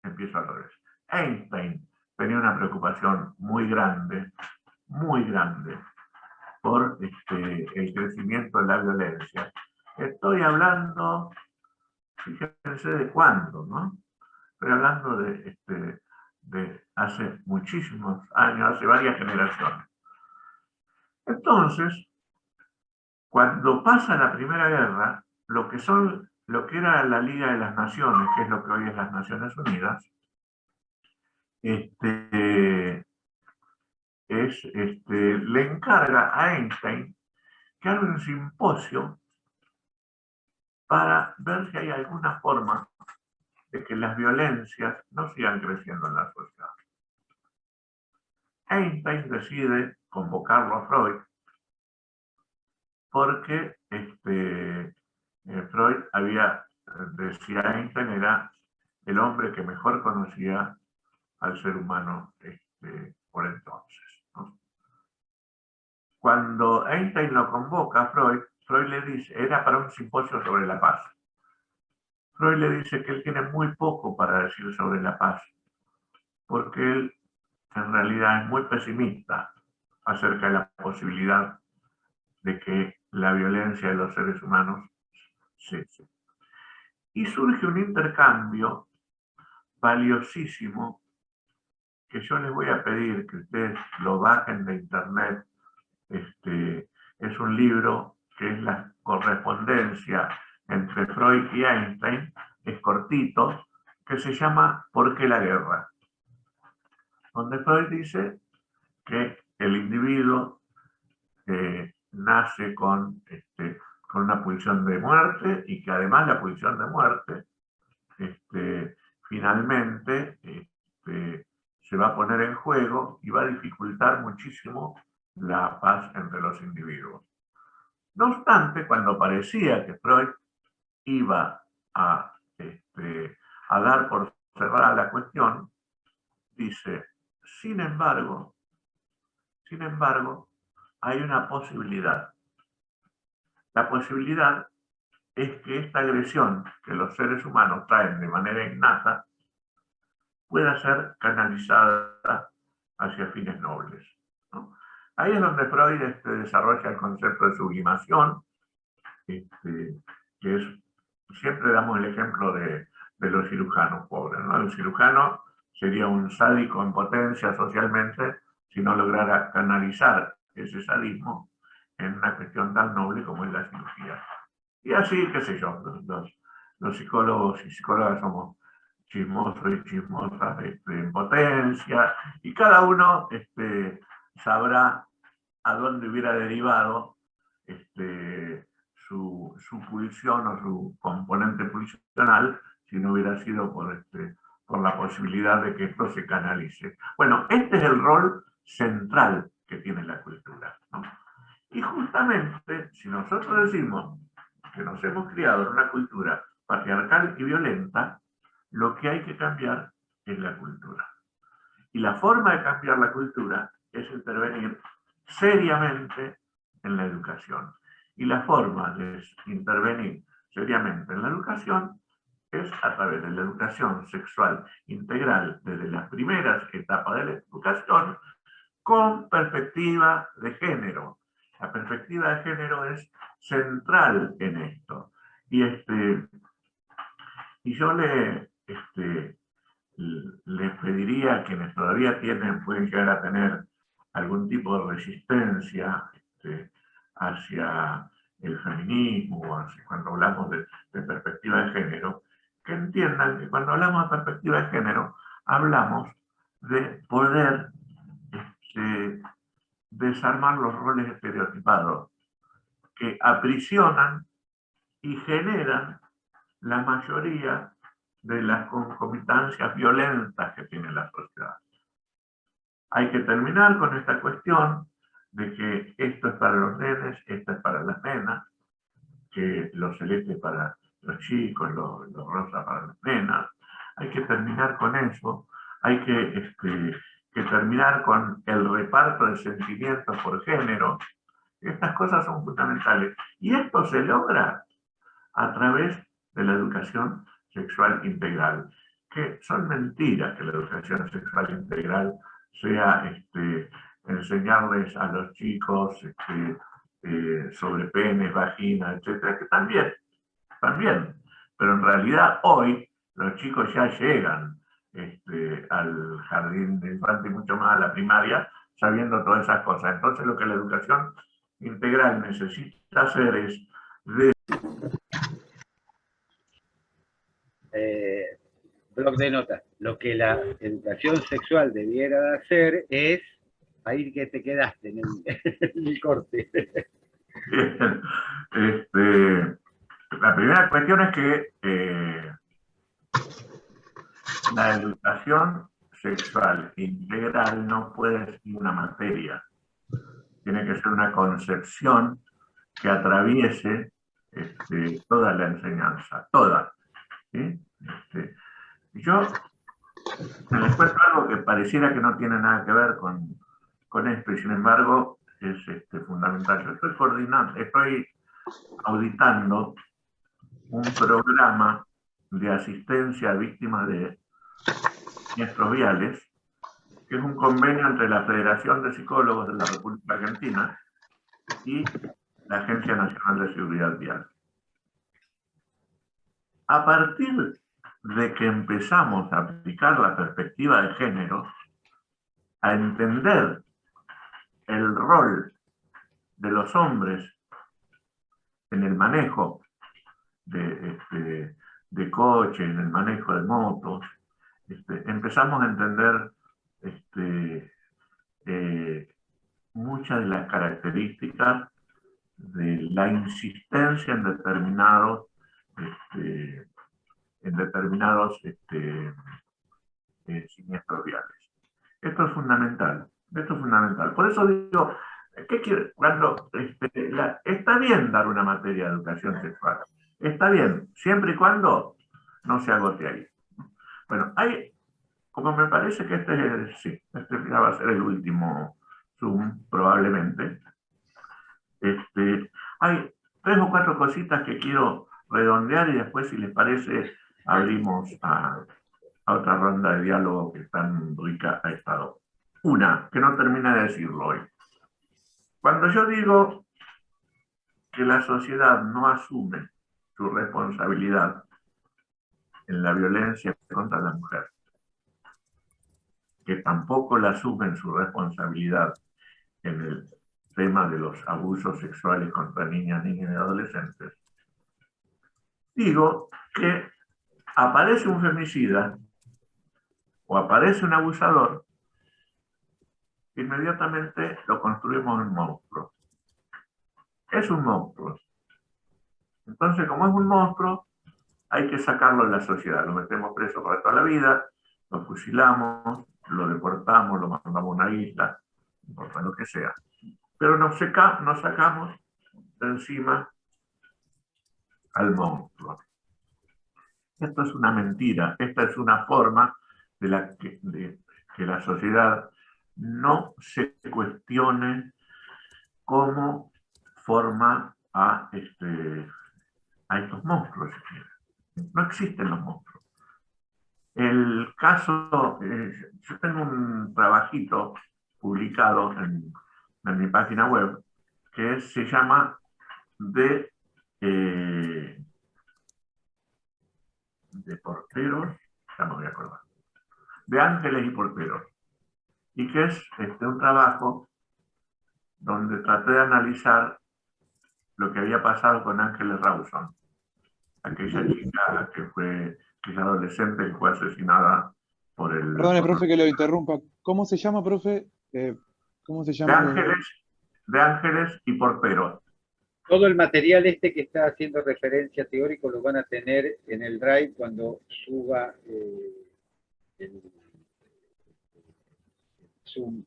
empiezo al revés. Einstein tenía una preocupación muy grande por el crecimiento de la violencia. Estoy hablando, fíjense de cuándo, ¿no? Estoy hablando de hace muchísimos años, hace varias generaciones. Entonces, cuando pasa la Primera Guerra, lo que era la Liga de las Naciones, que es lo que hoy es las Naciones Unidas, le encarga a Einstein que haga un simposio para ver si hay alguna forma de que las violencias no sigan creciendo en la sociedad. Einstein decide convocarlo a Freud porque Freud decía Einstein era el hombre que mejor conocía al ser humano por entonces, ¿no? Cuando Einstein lo convoca a Freud le dice, era para un simposio sobre la paz. Freud le dice que él tiene muy poco para decir sobre la paz, porque él en realidad es muy pesimista acerca de la posibilidad de que la violencia de los seres humanos cese. Y surge un intercambio valiosísimo que yo les voy a pedir que ustedes lo bajen de internet. Es un libro que es la correspondencia entre Freud y Einstein, es cortito, que se llama ¿Por qué la guerra? Donde Freud dice que el individuo nace con una pulsión de muerte y que además la pulsión de muerte finalmente se va a poner en juego y va a dificultar muchísimo la paz entre los individuos. No obstante, cuando parecía que Freud iba a dar por cerrada la cuestión, dice, sin embargo, hay una posibilidad. La posibilidad es que esta agresión que los seres humanos traen de manera innata pueda ser canalizada hacia fines nobles, ¿no? Ahí es donde Freud desarrolla el concepto de sublimación, que es, siempre damos el ejemplo de los cirujanos pobres, ¿no? El cirujano sería un sádico en potencia socialmente si no lograra canalizar ese sadismo en una cuestión tan noble como es la cirugía. Y así, qué sé yo, los psicólogos y psicólogas somos chismosos y chismosas en potencia, y cada uno sabrá a dónde hubiera derivado su pulsión o su componente pulsional si no hubiera sido por la posibilidad de que esto se canalice. Bueno, este es el rol central que tiene la cultura, ¿no? Y justamente, si nosotros decimos que nos hemos criado en una cultura patriarcal y violenta, lo que hay que cambiar es la cultura. Y la forma de cambiar la cultura es intervenir seriamente en la educación. Y la forma de intervenir seriamente en la educación es a través de la educación sexual integral desde las primeras etapas de la educación con perspectiva de género. La perspectiva de género es central en esto. Y yo les pediría a quienes todavía pueden llegar a tener algún tipo de resistencia hacia el feminismo, cuando hablamos de perspectiva de género, que entiendan que cuando hablamos de perspectiva de género, hablamos de poder desarmar los roles estereotipados que aprisionan y generan la mayoría de las concomitancias violentas que tiene la sociedad. Hay que terminar con esta cuestión de que esto es para los nenes, esto es para las nenas, que lo celeste es para los chicos, lo rosa para las nenas. Hay que terminar con eso. Hay que terminar con el reparto de sentimientos por género. Estas cosas son fundamentales. Y esto se logra a través de la educación sexual integral, que son mentiras que la educación sexual integral sea enseñarles a los chicos sobre penes, vagina, etcétera, que también, pero en realidad hoy los chicos ya llegan al jardín de infantes y mucho más a la primaria sabiendo todas esas cosas. Entonces lo que la educación integral necesita hacer es blog de notas. Lo que la educación sexual debiera de hacer es, ahí que te quedaste en el corte. La primera cuestión es que la educación sexual integral no puede ser una materia. Tiene que ser una concepción que atraviese toda la enseñanza, toda. ¿Sí? Yo les cuento algo que pareciera que no tiene nada que ver con esto, y sin embargo es fundamental. Yo estoy auditando un programa de asistencia a víctimas de siniestros viales, que es un convenio entre la Federación de Psicólogos de la República Argentina y la Agencia Nacional de Seguridad Vial. A partir de que empezamos a aplicar la perspectiva de género, a entender el rol de los hombres en el manejo de coches, en el manejo de motos, empezamos a entender muchas de las características de la insistencia en determinados siniestros viales. Esto es fundamental. Por eso digo, está bien dar una materia de educación sexual. Está bien, siempre y cuando no se agote ahí. Bueno, como me parece que este ya va a ser el último Zoom, probablemente. Hay 3 o 4 cositas que quiero redondear y después, si les parece, abrimos a otra ronda de diálogo que tan rica ha estado. Una, que no termine de decirlo hoy. Cuando yo digo que la sociedad no asume su responsabilidad en la violencia contra la mujer, que tampoco la asumen su responsabilidad en el tema de los abusos sexuales contra niñas, niños y adolescentes, digo que aparece un femicida o aparece un abusador, inmediatamente lo construimos en un monstruo. Es un monstruo. Entonces, como es un monstruo, hay que sacarlo de la sociedad. Lo metemos preso para toda la vida, lo fusilamos, lo deportamos, lo mandamos a una isla, no importa lo que sea. Pero nos sacamos de encima al monstruo. Esto es una mentira. Esta es una forma de que la sociedad no se cuestione cómo forma a estos monstruos. no existen los monstruos. El caso, yo tengo un trabajito publicado en mi página web que se llama de porteros, ya me voy a acordar, de ángeles y porteros, y que es un trabajo donde traté de analizar lo que había pasado con Ángeles Rawson, aquella chica que es adolescente que fue asesinada por el... Perdone, profe, que lo interrumpa. ¿Cómo se llama, profe? ¿Cómo se llama? De ángeles y porteros. Todo el material que está haciendo referencia teórico lo van a tener en el Drive cuando suba el Zoom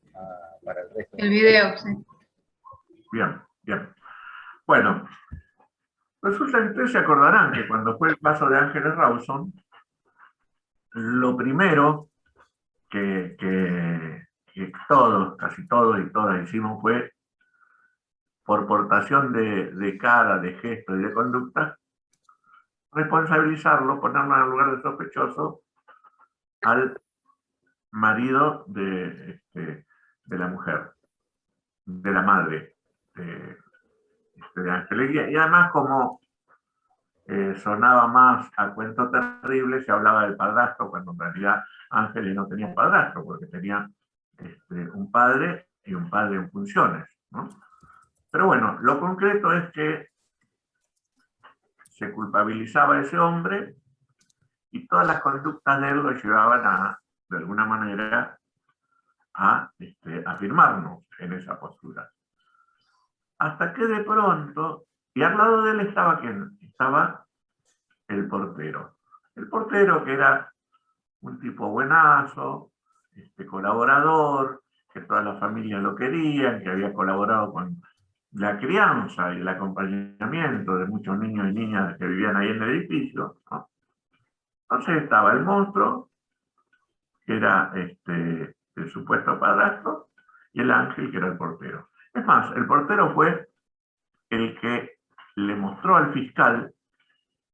para el resto. El video, sí. Bien, bien. Bueno, resulta que ustedes se acordarán que cuando fue el caso de Ángeles Rawson, lo primero que todos, casi todos y todas hicimos fue, por portación de cara, de gesto y de conducta, responsabilizarlo, ponerlo en el lugar de sospechoso al marido de la mujer, de la madre de Ángeles. Y además, como sonaba más a cuento terrible, se hablaba del padrastro, cuando en realidad Ángeles no tenía padrastro, porque tenía un padre y un padre en funciones, ¿no? Pero bueno, lo concreto es que se culpabilizaba a ese hombre y todas las conductas de él lo llevaban de alguna manera, a afirmarnos en esa postura. Hasta que de pronto, y al lado de él estaba ¿quién? Estaba el portero. El portero, que era un tipo buenazo, colaborador, que toda la familia lo querían, que había colaborado con la crianza y el acompañamiento de muchos niños y niñas que vivían ahí en el edificio, ¿no? Entonces estaba el monstruo, que era el supuesto padrastro, y el ángel, que era el portero. Es más, el portero fue el que le mostró al fiscal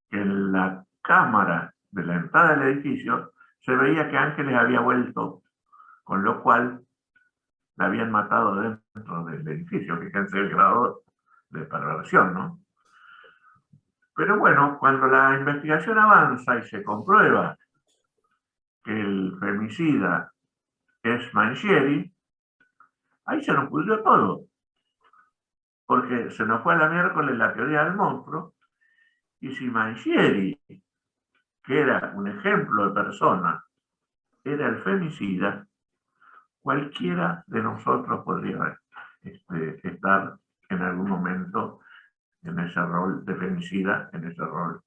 que en la cámara de la entrada del edificio se veía que Ángeles había vuelto, con lo cual la habían matado dentro del edificio. Fíjense el grado de perversión, ¿no? Pero bueno, cuando la investigación avanza y se comprueba que el femicida es Mangieri, ahí se nos pudrió todo. Porque se nos fue a la miércoles la teoría del monstruo, y si Mangieri, que era un ejemplo de persona, era el femicida, cualquiera de nosotros podría estar en algún momento en ese rol de femicida, en ese rol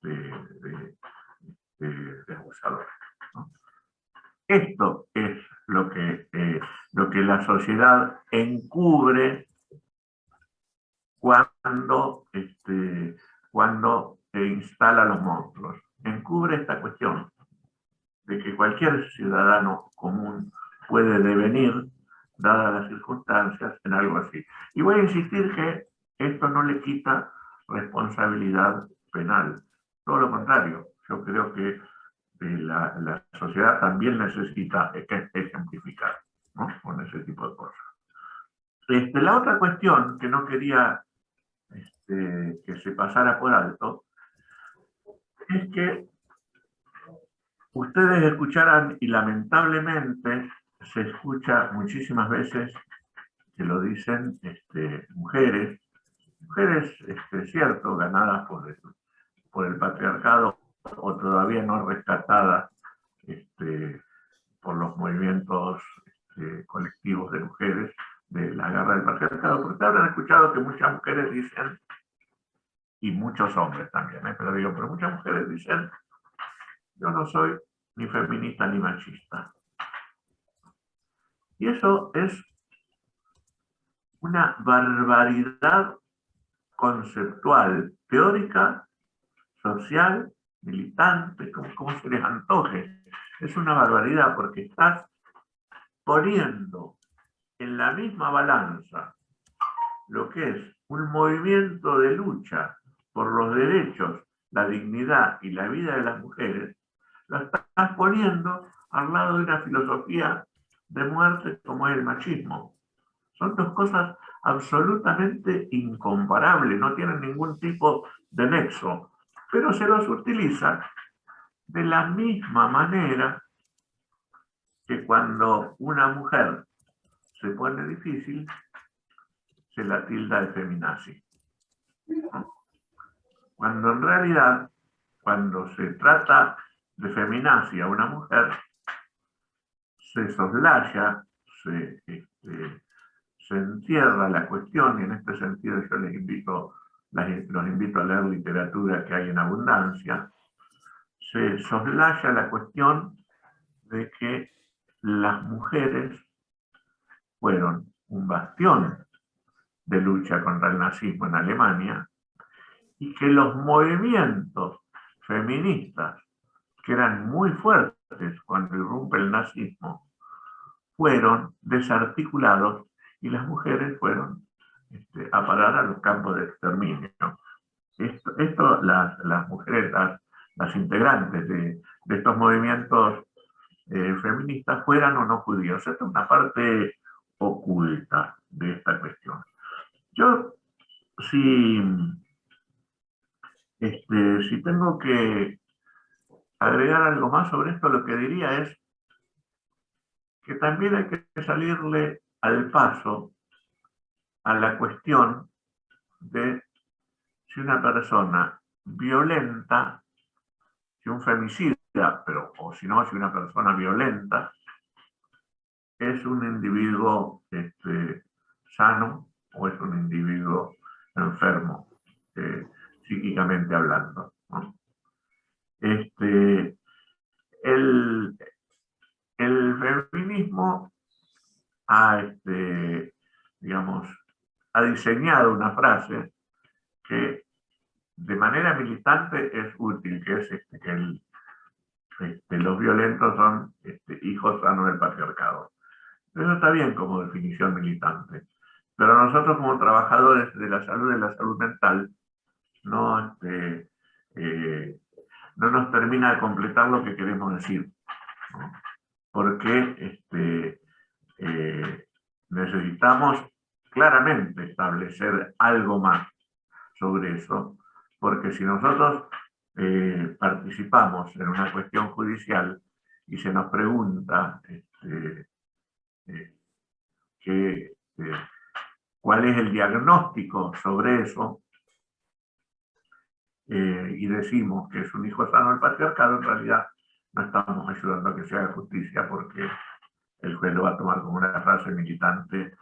de abusador, ¿no? Esto es lo que la sociedad encubre cuando instala los monstruos. Encubre esta cuestión de que cualquier ciudadano común puede devenir, dadas las circunstancias, en algo así. Y voy a insistir que esto no le quita responsabilidad penal. Todo lo contrario, yo creo que la sociedad también necesita ejemplificar, ¿no?, con ese tipo de cosas. La otra cuestión que no quería que se pasara por alto es que ustedes escucharan, y lamentablemente se escucha muchísimas veces que lo dicen mujeres, cierto, ganadas por el patriarcado o todavía no rescatadas por los movimientos colectivos de mujeres de la guerra del patriarcado, porque habrán escuchado que muchas mujeres dicen, y muchos hombres también, pero muchas mujeres dicen: yo no soy ni feminista ni machista. Y eso es una barbaridad conceptual, teórica, social, militante, como se les antoje. Es una barbaridad, porque estás poniendo en la misma balanza lo que es un movimiento de lucha por los derechos la dignidad y la vida de las mujeres, la estás poniendo al lado de una filosofía de muerte como es el machismo. Son dos cosas absolutamente incomparables, no tienen ningún tipo de nexo, pero se los utiliza de la misma manera que cuando una mujer se pone difícil, se la tilda de feminazi. Cuando en realidad, cuando se trata de feminazi a una mujer, se soslaya, se entierra la cuestión, y en este sentido yo los invito a leer literatura que hay en abundancia. Se soslaya la cuestión de que las mujeres fueron un bastión de lucha contra el nazismo en Alemania, y que los movimientos feministas, que eran muy fuertes cuando irrumpe el nazismo, fueron desarticulados y las mujeres fueron a parar a los campos de exterminio. Esto las mujeres, las integrantes de estos movimientos feministas, fueran o no judíos. Esta es una parte oculta de esta cuestión. Yo, si tengo que agregar algo más sobre esto, lo que diría es que también hay que salirle al paso a la cuestión de si una persona violenta, si un femicida, o si no, si una persona violenta es un individuo sano o es un individuo enfermo, psíquicamente hablando, ¿no? El feminismo ha diseñado una frase que de manera militante es útil, que es que los violentos son hijos sanos del patriarcado. Eso está bien como definición militante, pero nosotros como trabajadores de la salud mental, no nos termina de completar lo que queremos decir, ¿no? Porque necesitamos claramente establecer algo más sobre eso, porque si nosotros participamos en una cuestión judicial y se nos pregunta cuál es el diagnóstico sobre eso, y decimos que es un hijo sano del patriarcado, en realidad no estamos ayudando a que se haga justicia, porque el juez lo va a tomar como una frase militante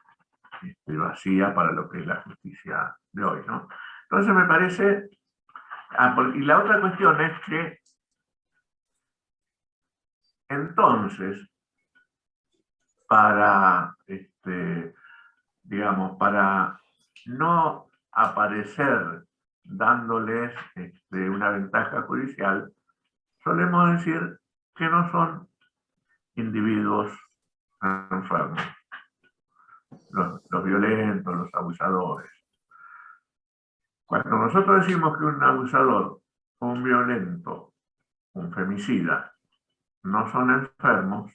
vacía para lo que es la justicia de hoy, ¿no? Entonces me parece... y la otra cuestión es que entonces, para no aparecer dándoles una ventaja judicial, solemos decir que no son individuos enfermos, los violentos, los abusadores. Cuando nosotros decimos que un abusador, un violento, un femicida, no son enfermos,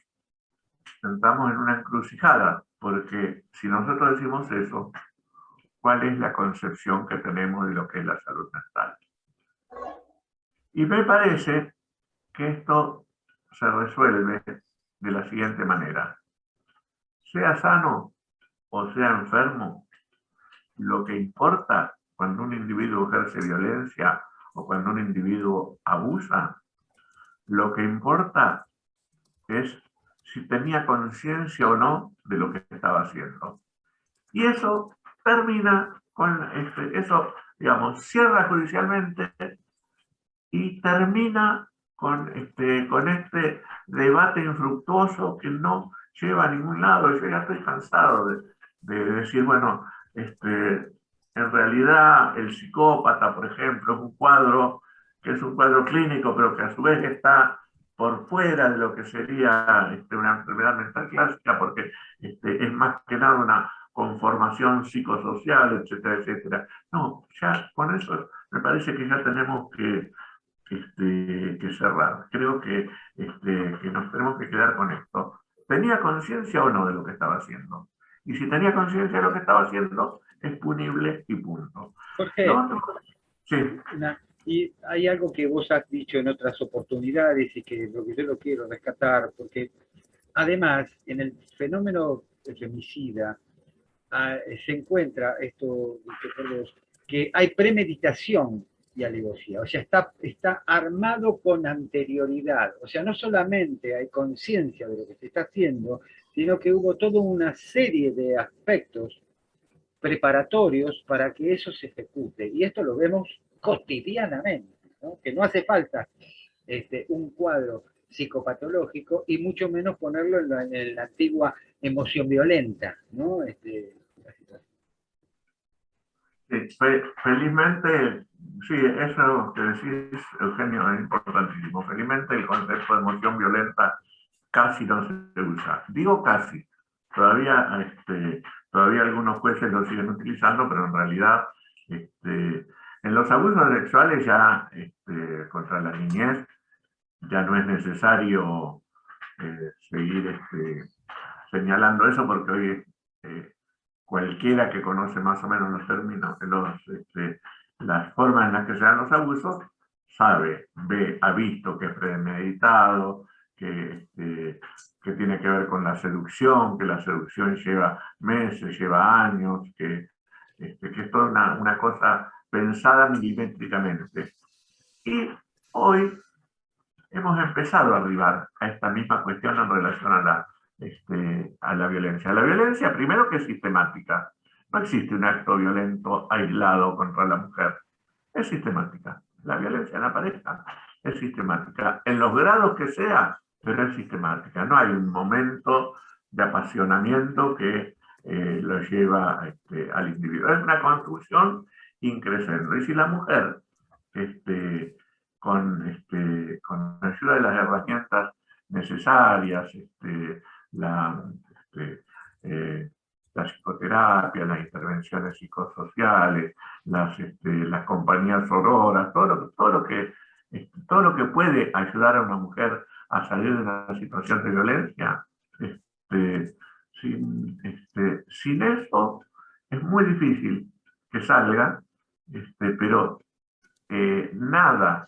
entramos en una encrucijada, porque si nosotros decimos eso, ¿cuál es la concepción que tenemos de lo que es la salud mental? Y me parece que esto se resuelve de la siguiente manera. Sea sano o sea enfermo, lo que importa cuando un individuo ejerce violencia o cuando un individuo abusa, lo que importa es si tenía conciencia o no de lo que estaba haciendo. Y eso termina con eso, cierra judicialmente y termina con este debate infructuoso que no lleva a ningún lado. Yo ya estoy cansado de decir, bueno, en realidad el psicópata, por ejemplo, es un cuadro que es un cuadro clínico, pero que a su vez está por fuera de lo que sería una enfermedad mental clásica, porque es más que nada una conformación psicosocial, etcétera, etcétera. No, ya con eso me parece que ya tenemos que que cerrar. Creo que nos tenemos que quedar con esto. ¿Tenía conciencia o no de lo que estaba haciendo? Y si tenía conciencia de lo que estaba haciendo, es punible y punto. Jorge, sí. Y hay algo que vos has dicho en otras oportunidades y que lo que yo lo quiero rescatar, porque además en el fenómeno femicida se encuentra esto, que hay premeditación y alevosía, o sea, está armado con anterioridad, o sea, no solamente hay conciencia de lo que se está haciendo, sino que hubo toda una serie de aspectos preparatorios para que eso se ejecute, y esto lo vemos cotidianamente, ¿no? Que no hace falta un cuadro psicopatológico y mucho menos ponerlo en la antigua emoción violenta, ¿no? Sí, felizmente, sí, eso que decís, Eugenio, es importantísimo. Felizmente el concepto de emoción violenta casi no se usa. Digo casi. Todavía algunos jueces lo siguen utilizando, pero en realidad en los abusos sexuales ya contra la niñez ya no es necesario seguir señalando eso, porque hoy cualquiera que conoce más o menos los términos, las formas en las que se dan los abusos, sabe, ha visto que es premeditado, que tiene que ver con la seducción, que la seducción lleva meses, lleva años, que es toda una cosa pensada milimétricamente. Y hoy hemos empezado a arribar a esta misma cuestión en relación a la violencia. La violencia, primero, que es sistemática. No existe un acto violento aislado contra la mujer. Es sistemática. La violencia en la pareja es sistemática. En los grados que sea, pero es sistemática. No hay un momento de apasionamiento que lo lleva al individuo. Es una construcción increciendo. Y si la mujer, con la ayuda de las herramientas necesarias, la psicoterapia, las intervenciones psicosociales, las compañías sororas, todo lo que puede ayudar a una mujer a salir de una situación de violencia, sin eso es muy difícil que salga, pero nada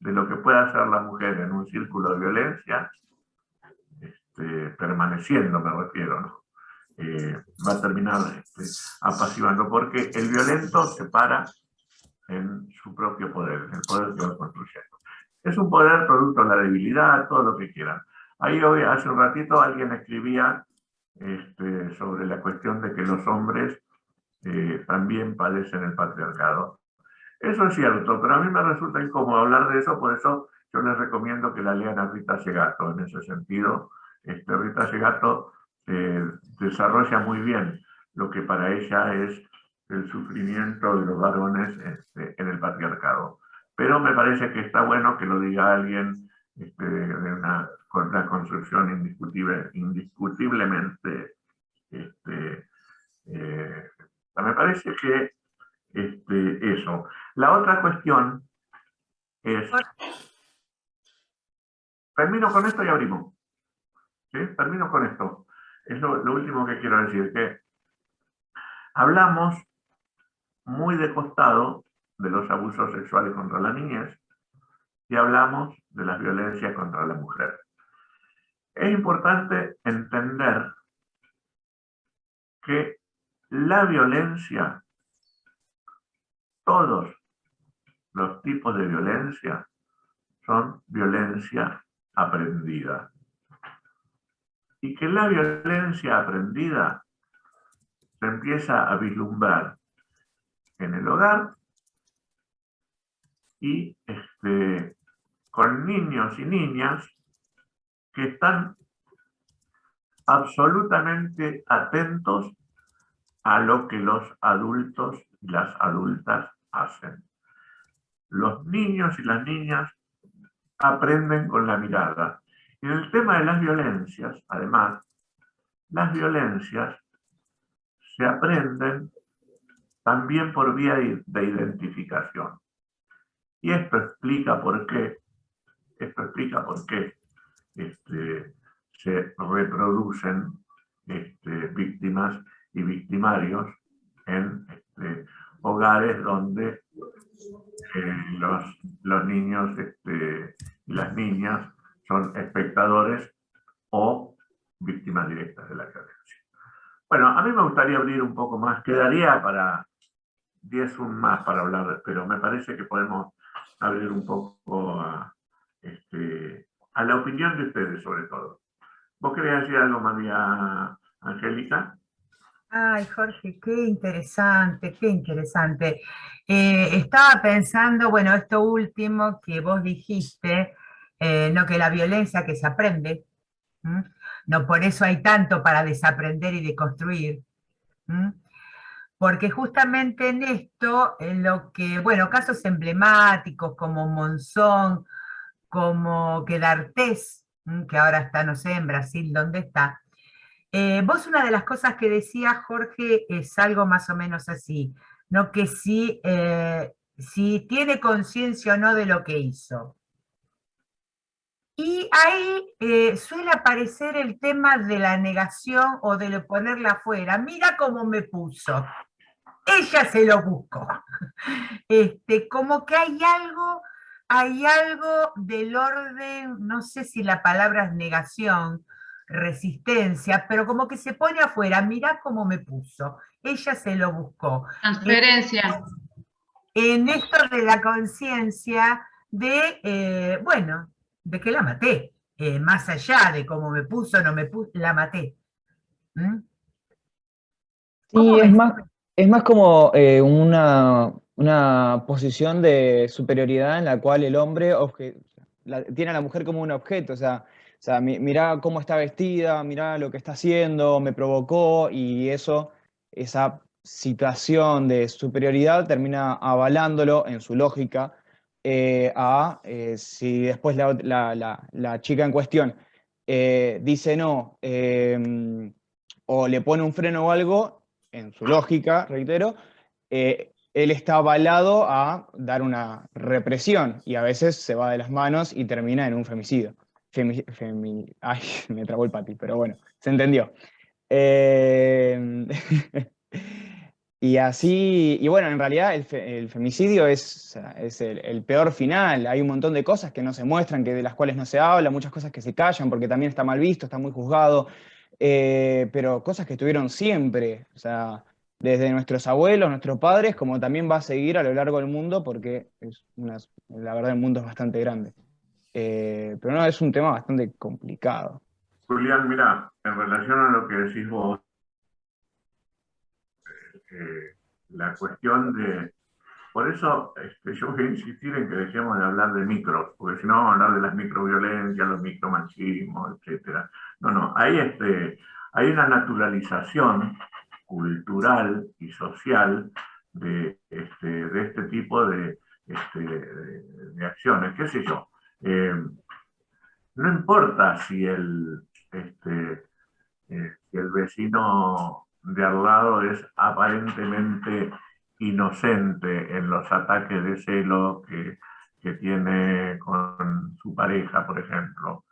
de lo que pueda hacer la mujer en un círculo de violencia, permaneciendo me refiero, ¿no? Va a terminar apaciguando, porque el violento se para en su propio poder, en el poder que va construyendo. Es un poder producto de la debilidad, todo lo que quieran. Ahí hoy, hace un ratito, alguien escribía sobre la cuestión de que los hombres también padecen el patriarcado. Eso es cierto, pero a mí me resulta incómodo hablar de eso, por eso yo les recomiendo que la lean a Rita Segato. En ese sentido, Rita Segato desarrolla muy bien lo que para ella es el sufrimiento de los varones en el patriarcado. Pero me parece que está bueno que lo diga alguien con una construcción indiscutiblemente. Me parece que eso. La otra cuestión es... Termino con esto y abrimos. ¿Sí? Termino con esto. Es lo último que quiero decir, que hablamos muy de costado de los abusos sexuales contra la niñez y hablamos de las violencias contra la mujer. Es importante entender que la violencia, todos los tipos de violencia, son violencia aprendida. Y que la violencia aprendida se empieza a vislumbrar en el hogar y con niños y niñas que están absolutamente atentos a lo que los adultos y las adultas hacen. Los niños y las niñas aprenden con la mirada. Y en el tema de las violencias, además, las violencias se aprenden también por vía de identificación. Y esto explica por qué se reproducen víctimas y victimarios en hogares donde los niños y las niñas son espectadores o víctimas directas de la violencia. Bueno, a mí me gustaría abrir un poco más, quedaría para 10 más para hablar, pero me parece que podemos abrir un poco a la opinión de ustedes sobre todo. ¿Vos querés decir algo, María Angélica? Ay, Jorge, qué interesante, qué interesante. Estaba pensando, bueno, esto último que vos dijiste, no, que la violencia que se aprende, no por eso hay tanto para desaprender y deconstruir, porque justamente en esto, en lo que, bueno, casos emblemáticos como Monzón, como Quedartés, que ahora está, no sé, en Brasil, ¿dónde está? Vos una de las cosas que decía Jorge es algo más o menos así, ¿no? Que si tiene conciencia o no de lo que hizo. Y ahí suele aparecer el tema de la negación o de ponerla afuera. Mira cómo me puso. Ella se lo buscó. Como que hay algo del orden, no sé si la palabra es negación, resistencia, pero como que se pone afuera, mirá cómo me puso, ella se lo buscó. Transferencia. En esto de la conciencia de, bueno, de que la maté, más allá de cómo me puso, no me puso, la maté. Sí, es más como una posición de superioridad en la cual el hombre tiene a la mujer como un objeto, o sea, mirá cómo está vestida, mirá lo que está haciendo, me provocó, y esa situación de superioridad termina avalándolo en su lógica si después la chica en cuestión dice no, o le pone un freno o algo, en su lógica, reitero, él está avalado a dar una represión y a veces se va de las manos y termina en un femicidio. Ay, me trabó el pati, pero bueno, se entendió. Y así, y bueno, en realidad el femicidio es el peor final. Hay un montón de cosas que no se muestran, de las cuales no se habla, muchas cosas que se callan porque también está mal visto, está muy juzgado, pero cosas que estuvieron siempre, o sea, desde nuestros abuelos, nuestros padres, como también va a seguir a lo largo del mundo porque la verdad el mundo es bastante grande. Pero no, es un tema bastante complicado. Julián, mira, en relación a lo que decís vos, la cuestión de... Por eso yo voy a insistir en que dejemos de hablar de micros, porque si no vamos a hablar de las microviolencias, los micromachismos, etc. No, hay una naturalización cultural y social de este tipo de acciones. ¿Qué sé yo? No importa si el vecino de al lado es aparentemente inocente en los ataques de celo que tiene con su pareja, por ejemplo.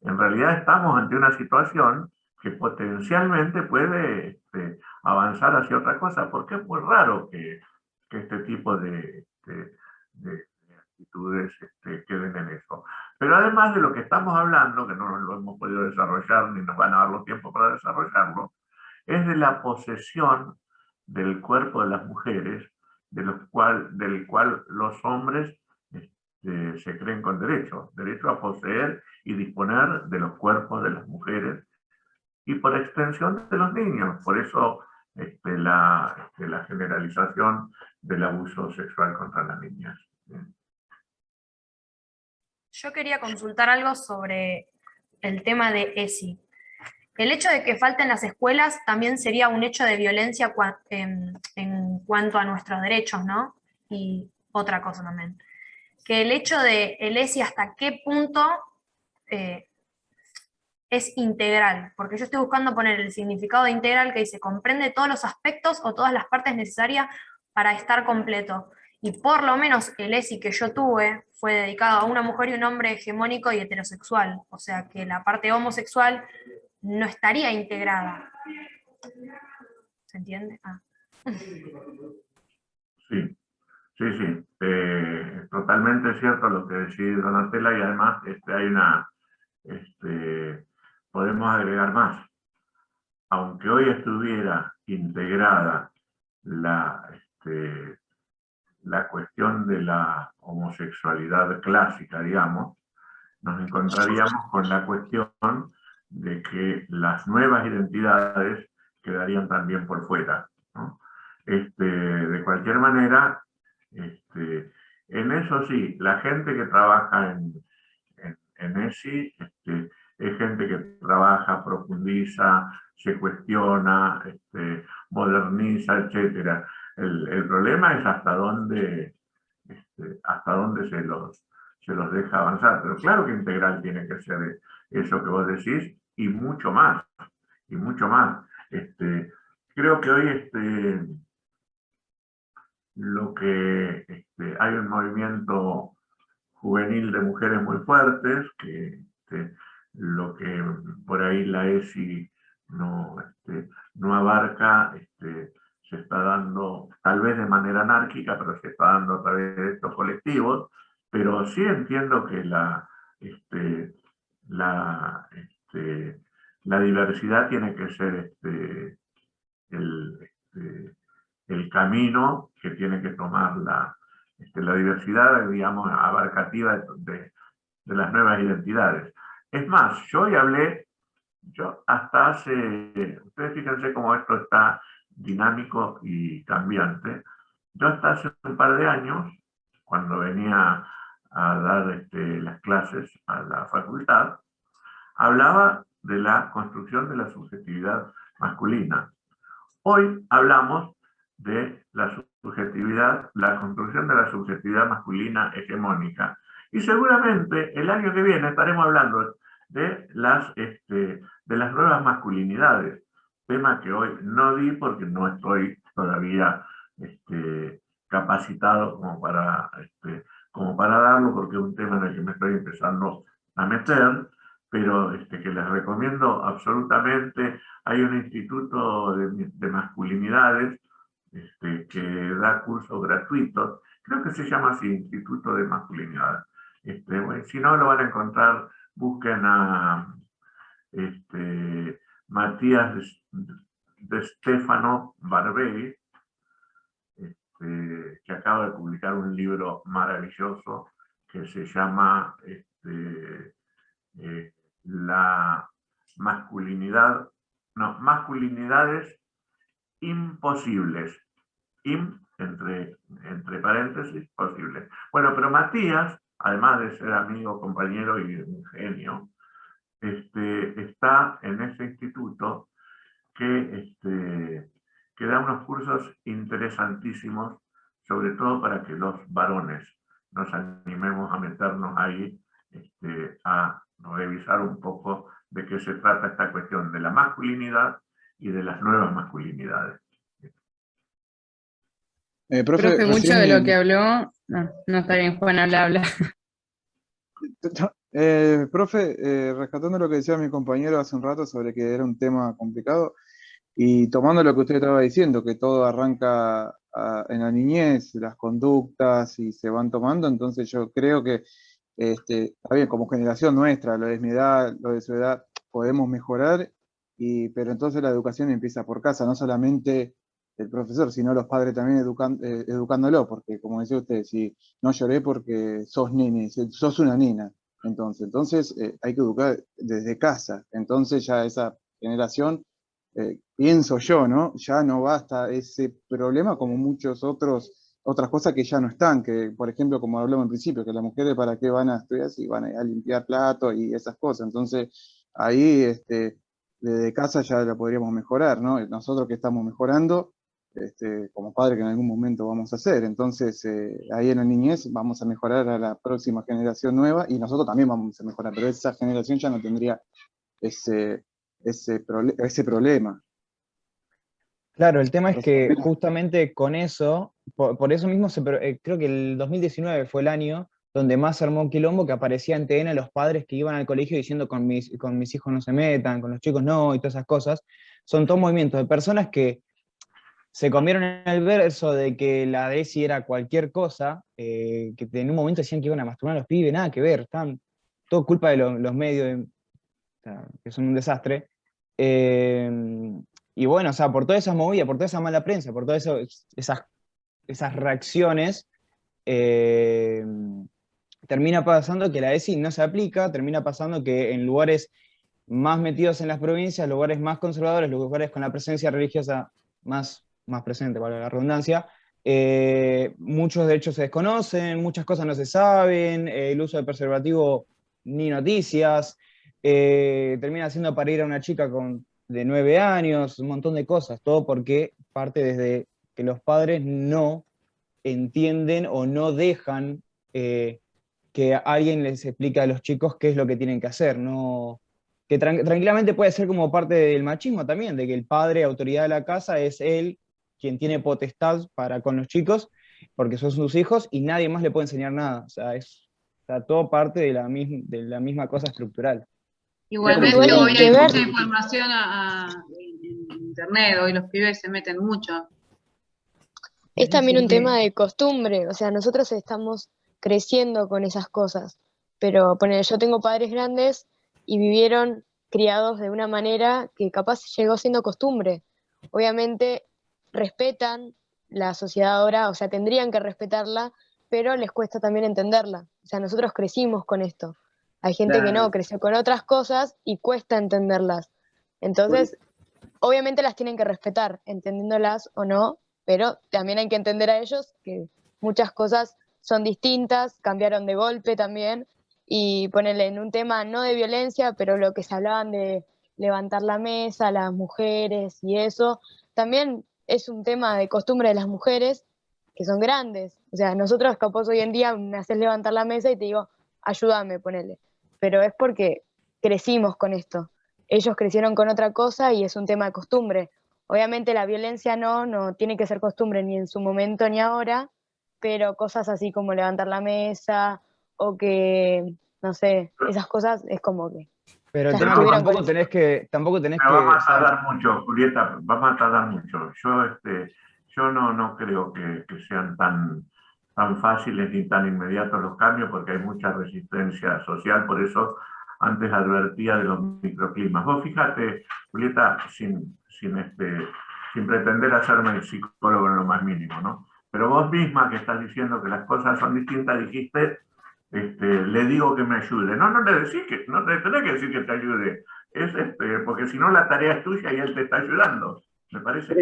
En realidad estamos ante una situación que potencialmente puede avanzar hacia otra cosa, porque es muy raro que este tipo de actitudes queden en eso. Pero además de lo que estamos hablando, que no lo hemos podido desarrollar ni nos van a dar los tiempos para desarrollarlo, es de la posesión del cuerpo de las mujeres, del cual los hombres se creen con derecho a poseer y disponer de los cuerpos de las mujeres y por extensión de los niños. Por eso la generalización del abuso sexual contra las niñas. Yo quería consultar algo sobre el tema de ESI. El hecho de que falten las escuelas también sería un hecho de violencia en cuanto a nuestros derechos, ¿no? Y otra cosa también. Que el hecho de el ESI hasta qué punto es integral, porque yo estoy buscando poner el significado de integral que dice comprende todos los aspectos o todas las partes necesarias para estar completo. Y por lo menos el ESI que yo tuve fue dedicado a una mujer y un hombre hegemónico y heterosexual. O sea que la parte homosexual no estaría integrada. ¿Se entiende? Ah. Sí, sí. Totalmente cierto lo que decís, Donatella, y además hay una, podemos agregar más. Aunque hoy estuviera integrada la cuestión de la homosexualidad clásica, digamos, nos encontraríamos con la cuestión de que las nuevas identidades quedarían también por fuera, ¿no? De cualquier manera, en eso sí, la gente que trabaja en ESI es gente que trabaja, profundiza, se cuestiona, moderniza, etc. El problema es hasta dónde se los deja avanzar. Pero claro que integral tiene que ser eso que vos decís y mucho más. Y mucho más. Creo que hoy lo que hay un movimiento juvenil de mujeres muy fuertes, que lo que por ahí la ESI no abarca, se está dando, tal vez de manera anárquica, pero se está dando a través de estos colectivos, pero sí entiendo que la diversidad tiene que ser el camino que tiene que tomar la diversidad, digamos, abarcativa de las nuevas identidades. Es más, yo hoy hablé, hasta hace, ustedes fíjense cómo esto está dinámico y cambiante, yo hasta hace un par de años, cuando venía a dar las clases a la facultad, hablaba de la construcción de la subjetividad masculina. Hoy hablamos de la construcción de la subjetividad masculina hegemónica. Y seguramente el año que viene estaremos hablando de las nuevas masculinidades, tema que hoy no di porque no estoy todavía capacitado como para darlo, porque es un tema en el que me estoy empezando a meter, pero que les recomiendo absolutamente. Hay un instituto de masculinidades que da cursos gratuitos, creo que se llama así, Instituto de Masculinidades. Bueno, si no lo van a encontrar, busquen a Matías de Stefano Barberi, que acaba de publicar un libro maravilloso que se llama la masculinidad, no, masculinidades imposibles, entre paréntesis, posibles. Bueno, pero Matías, además de ser amigo, compañero y un genio, está en ese instituto que da unos cursos interesantísimos, sobre todo para que los varones nos animemos a meternos ahí, a revisar un poco de qué se trata esta cuestión de la masculinidad y de las nuevas masculinidades. Profe, mucho de lo que habló, no está bien, Juan, habla. Profe, rescatando lo que decía mi compañero hace un rato sobre que era un tema complicado, y tomando lo que usted estaba diciendo, que todo arranca en la niñez, las conductas, y se van tomando, entonces yo creo que, está bien, como generación nuestra, lo de mi edad, lo de su edad, podemos mejorar, pero entonces la educación empieza por casa, no solamente el profesor, sino los padres también educándolo, porque como decía usted, si no lloré porque sos nene, sos una nena, entonces hay que educar desde casa, entonces ya esa generación, pienso yo, ¿no? Ya no basta ese problema como otras cosas que ya no están, que por ejemplo, como hablamos en principio, que las mujeres para qué van a estudiar si van a limpiar platos y esas cosas, entonces ahí desde casa ya la podríamos mejorar, ¿no? Nosotros que estamos mejorando, como padres que en algún momento vamos a hacer, entonces ahí en la niñez vamos a mejorar a la próxima generación nueva y nosotros también vamos a mejorar, pero esa generación ya no tendría ese problema. Claro, el tema es que justamente con eso por eso mismo creo que el 2019 fue el año donde más se armó un quilombo, que aparecía en TN los padres que iban al colegio diciendo con mis hijos no se metan, con los chicos no, y todas esas cosas. Son todos movimientos de personas que se comieron el verso de que la ESI era cualquier cosa, que en un momento decían que iban a masturbar a los pibes, nada que ver, están todo culpa de los medios, o sea, que son un desastre. Y bueno, o sea, por toda esa movida, por toda esa mala prensa, por todas esas reacciones, termina pasando que la ESI no se aplica, termina pasando que en lugares más metidos en las provincias, lugares más conservadores, lugares con la presencia religiosa más presente, valga la redundancia, muchos derechos se desconocen, muchas cosas no se saben, el uso de preservativo ni noticias, termina siendo para ir a una chica de 9 años, un montón de cosas, todo porque parte desde que los padres no entienden o no dejan que alguien les explique a los chicos qué es lo que tienen que hacer, no, que tranquilamente puede ser como parte del machismo también, de que el padre, autoridad de la casa, es él quien tiene potestad para con los chicos, porque son sus hijos y nadie más le puede enseñar nada, o sea, todo parte de la misma cosa estructural. Igualmente hoy hay mucha información en internet, hoy los pibes se meten mucho. Es también un tema de costumbre, o sea, nosotros estamos creciendo con esas cosas, pero yo tengo padres grandes y vivieron criados de una manera que capaz llegó siendo costumbre. Obviamente respetan la sociedad ahora, o sea, tendrían que respetarla, pero les cuesta también entenderla. O sea, nosotros crecimos con esto. Hay gente que no, creció con otras cosas y cuesta entenderlas. Entonces, obviamente las tienen que respetar, entendiéndolas o no, pero también hay que entender a ellos que muchas cosas son distintas, cambiaron de golpe también, y ponerle en un tema no de violencia, pero lo que se hablaban de levantar la mesa, las mujeres y eso, también es un tema de costumbre de las mujeres que son grandes. O sea, nosotros capaz hoy en día me haces levantar la mesa y te digo, ayúdame, ponele. Pero es porque crecimos con esto. Ellos crecieron con otra cosa y es un tema de costumbre. Obviamente la violencia no tiene que ser costumbre ni en su momento ni ahora, pero cosas así como levantar la mesa o que, no sé, esas cosas es como que... Pero el tema es que tampoco tenés que... Vamos a tardar mucho, Julieta, vamos a tardar mucho. Yo no creo que sean tan fáciles ni tan inmediatos los cambios, porque hay mucha resistencia social, por eso antes advertía de los microclimas. Vos fíjate, Julieta, sin pretender hacerme psicólogo en lo más mínimo, ¿no? Pero vos misma que estás diciendo que las cosas son distintas, dijiste, le digo que me ayude. No le tenés que decir que te ayude. Porque si no la tarea es tuya y él te está ayudando. Me parece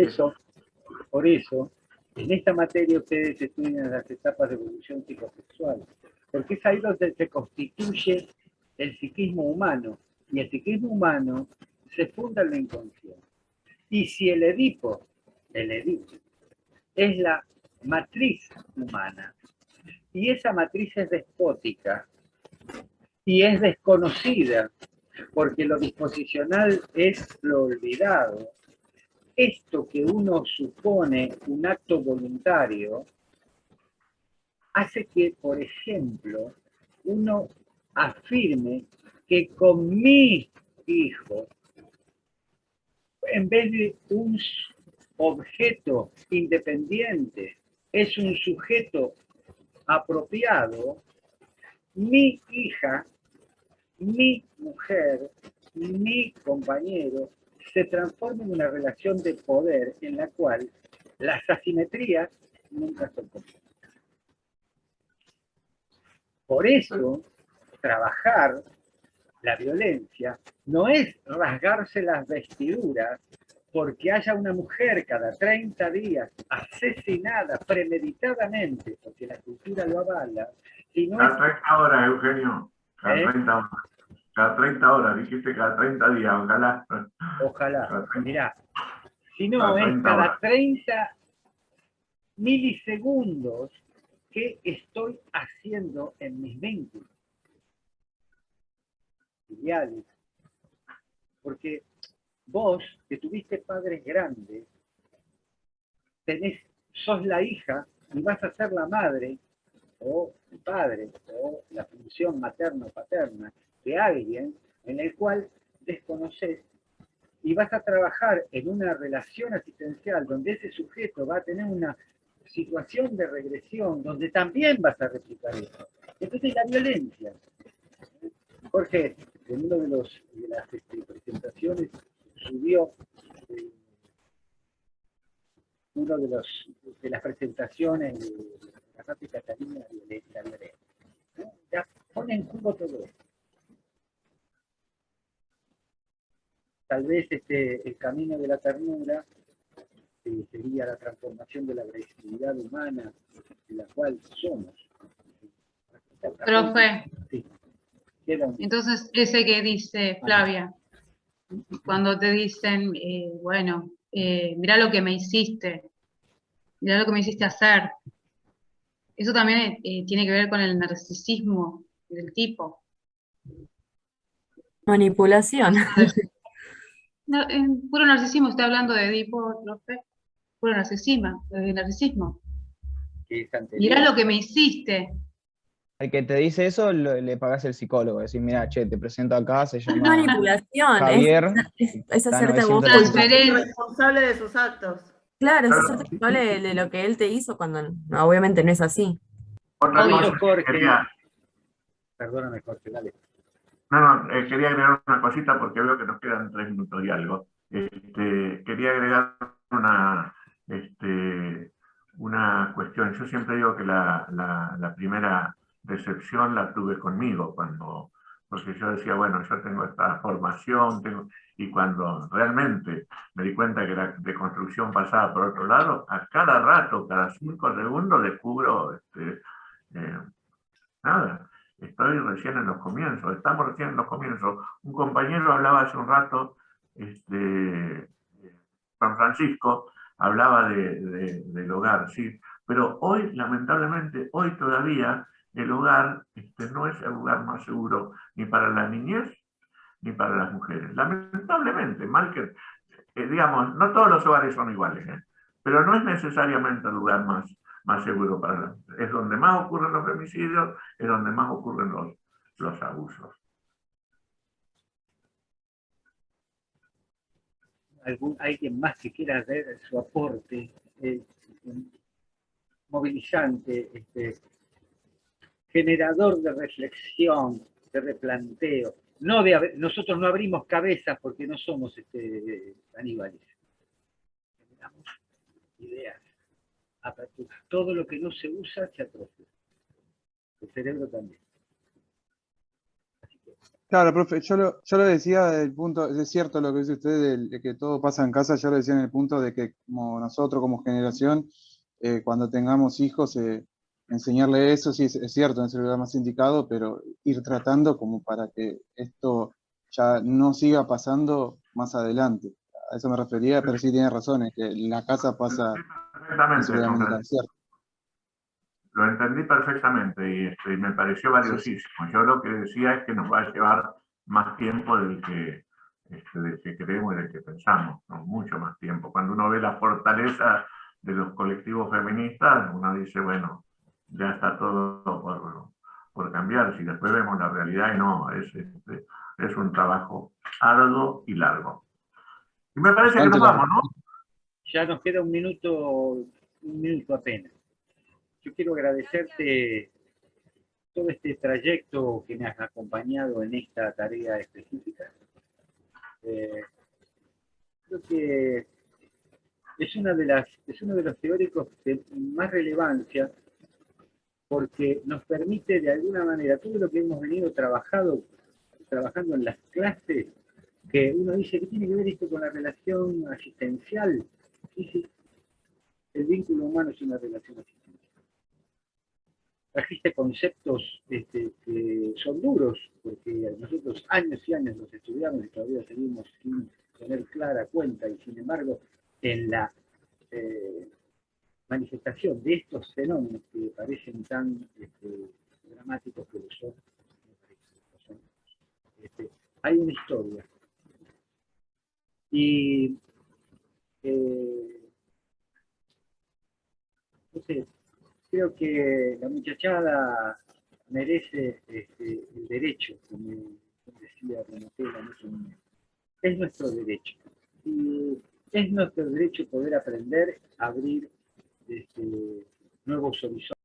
Por eso, en esta materia ustedes estudian las etapas de evolución psicosexual, porque es ahí donde se constituye el psiquismo humano, y el psiquismo humano se funda en la inconsciencia. Y si el Edipo es la matriz humana, y esa matriz es despótica, y es desconocida, porque lo disposicional es lo olvidado, esto que uno supone un acto voluntario, hace que, por ejemplo, uno afirme que con mi hijo, en vez de un objeto independiente, es un sujeto apropiado, mi hija, mi mujer, mi compañero, se transforma en una relación de poder en la cual las asimetrías nunca son completas. Por eso, trabajar la violencia no es rasgarse las vestiduras porque haya una mujer cada 30 días asesinada premeditadamente, porque la cultura lo avala, sino cada 30 horas, Eugenio, cada 30 horas. Cada 30 horas, dijiste cada 30 días, ojalá. Ojalá, mirá, si no es cada 30 milisegundos que estoy haciendo en mis vínculos filiales. Porque vos, que tuviste padres grandes, tenés sos la hija y vas a ser la madre o el padre o la función materna o paterna de alguien en el cual desconoces y vas a trabajar en una relación asistencial donde ese sujeto va a tener una situación de regresión donde también vas a replicar eso. Entonces la violencia. Jorge, en una de las presentaciones subió uno de las presentaciones de la parte catalina de la violencia. ¿No? Ya pone en juego todo esto. Tal vez el camino de la ternura sería la transformación de la agresividad humana de la cual somos. Profe, sí. Entonces ese que dice Flavia, cuando te dicen, bueno, mirá lo que me hiciste, mirá lo que me hiciste hacer, eso también tiene que ver con el narcisismo del tipo. Manipulación. No, en puro narcisismo, estoy hablando de Edipo, profe, puro narcisismo. Mirá lo que me hiciste. Al que te dice eso, le pagás el psicólogo. Decís, mira, che, te presento acá, se llama Manipulación, Javier. es está hacerte vos 900. Responsable de sus actos. Claro, es hacerte responsable de lo que él te hizo cuando no, obviamente no es así. Otra cosa Jorge. que quería... Perdóname, Jorge, dale. No, quería agregar una cosita porque veo que nos quedan 3 minutos y algo. Quería agregar una cuestión. Yo siempre digo que la primera decepción la tuve conmigo, porque yo decía, bueno, yo tengo esta formación, y cuando realmente me di cuenta que la deconstrucción pasaba por otro lado, a cada rato, cada 5 segundos descubro nada. Estoy recién en los comienzos, estamos recién en los comienzos. Un compañero hablaba hace un rato, San Francisco, hablaba del hogar, sí, pero hoy, lamentablemente, hoy todavía el hogar no es el lugar más seguro ni para la niñez ni para las mujeres. Lamentablemente, mal que, digamos, no todos los hogares son iguales, pero no es necesariamente el lugar más seguro para las mujeres. Es donde más ocurren los femicidios, es donde más ocurren los abusos. ¿Alguien más que quiera ver su aporte movilizante, generador de reflexión, de replanteo? Nosotros no abrimos cabezas porque no somos aníbales. Generamos ideas, apertura. Todo lo que no se usa se atrofia. El cerebro también. Claro, profe, yo lo decía desde el punto, es cierto lo que dice usted, de que todo pasa en casa, yo lo decía en el punto de que como nosotros como generación, cuando tengamos hijos, enseñarle eso, sí, es cierto, no es el lugar más indicado, pero ir tratando como para que esto ya no siga pasando más adelante. A eso me refería, pero sí tiene razón, es que la casa pasa en su lugar más indicado, ¿cierto? Lo entendí perfectamente y me pareció valiosísimo. Yo lo que decía es que nos va a llevar más tiempo del que creemos y del que pensamos, ¿no? Mucho más tiempo. Cuando uno ve la fortaleza de los colectivos feministas, uno dice, bueno, ya está todo por cambiar. Si después vemos la realidad, y no, es un trabajo arduo y largo. Y me parece que nos vamos, ¿no? Ya nos queda un minuto apenas. Yo quiero agradecerte todo este trayecto que me has acompañado en esta tarea específica. Creo que es uno de los teóricos de más relevancia porque nos permite de alguna manera todo lo que hemos venido trabajando en las clases, que uno dice que tiene que ver esto con la relación asistencial. Sí, el vínculo humano es una relación asistencial. Trajiste conceptos que son duros, porque nosotros años y años los estudiamos y todavía seguimos sin tener clara cuenta, y sin embargo, en la manifestación de estos fenómenos que parecen tan dramáticos que lo son, hay una historia. Y Entonces, creo que la muchachada merece el derecho, como decía Donatella en ese momento. Es nuestro derecho. Y es nuestro derecho poder aprender a abrir nuevos horizontes.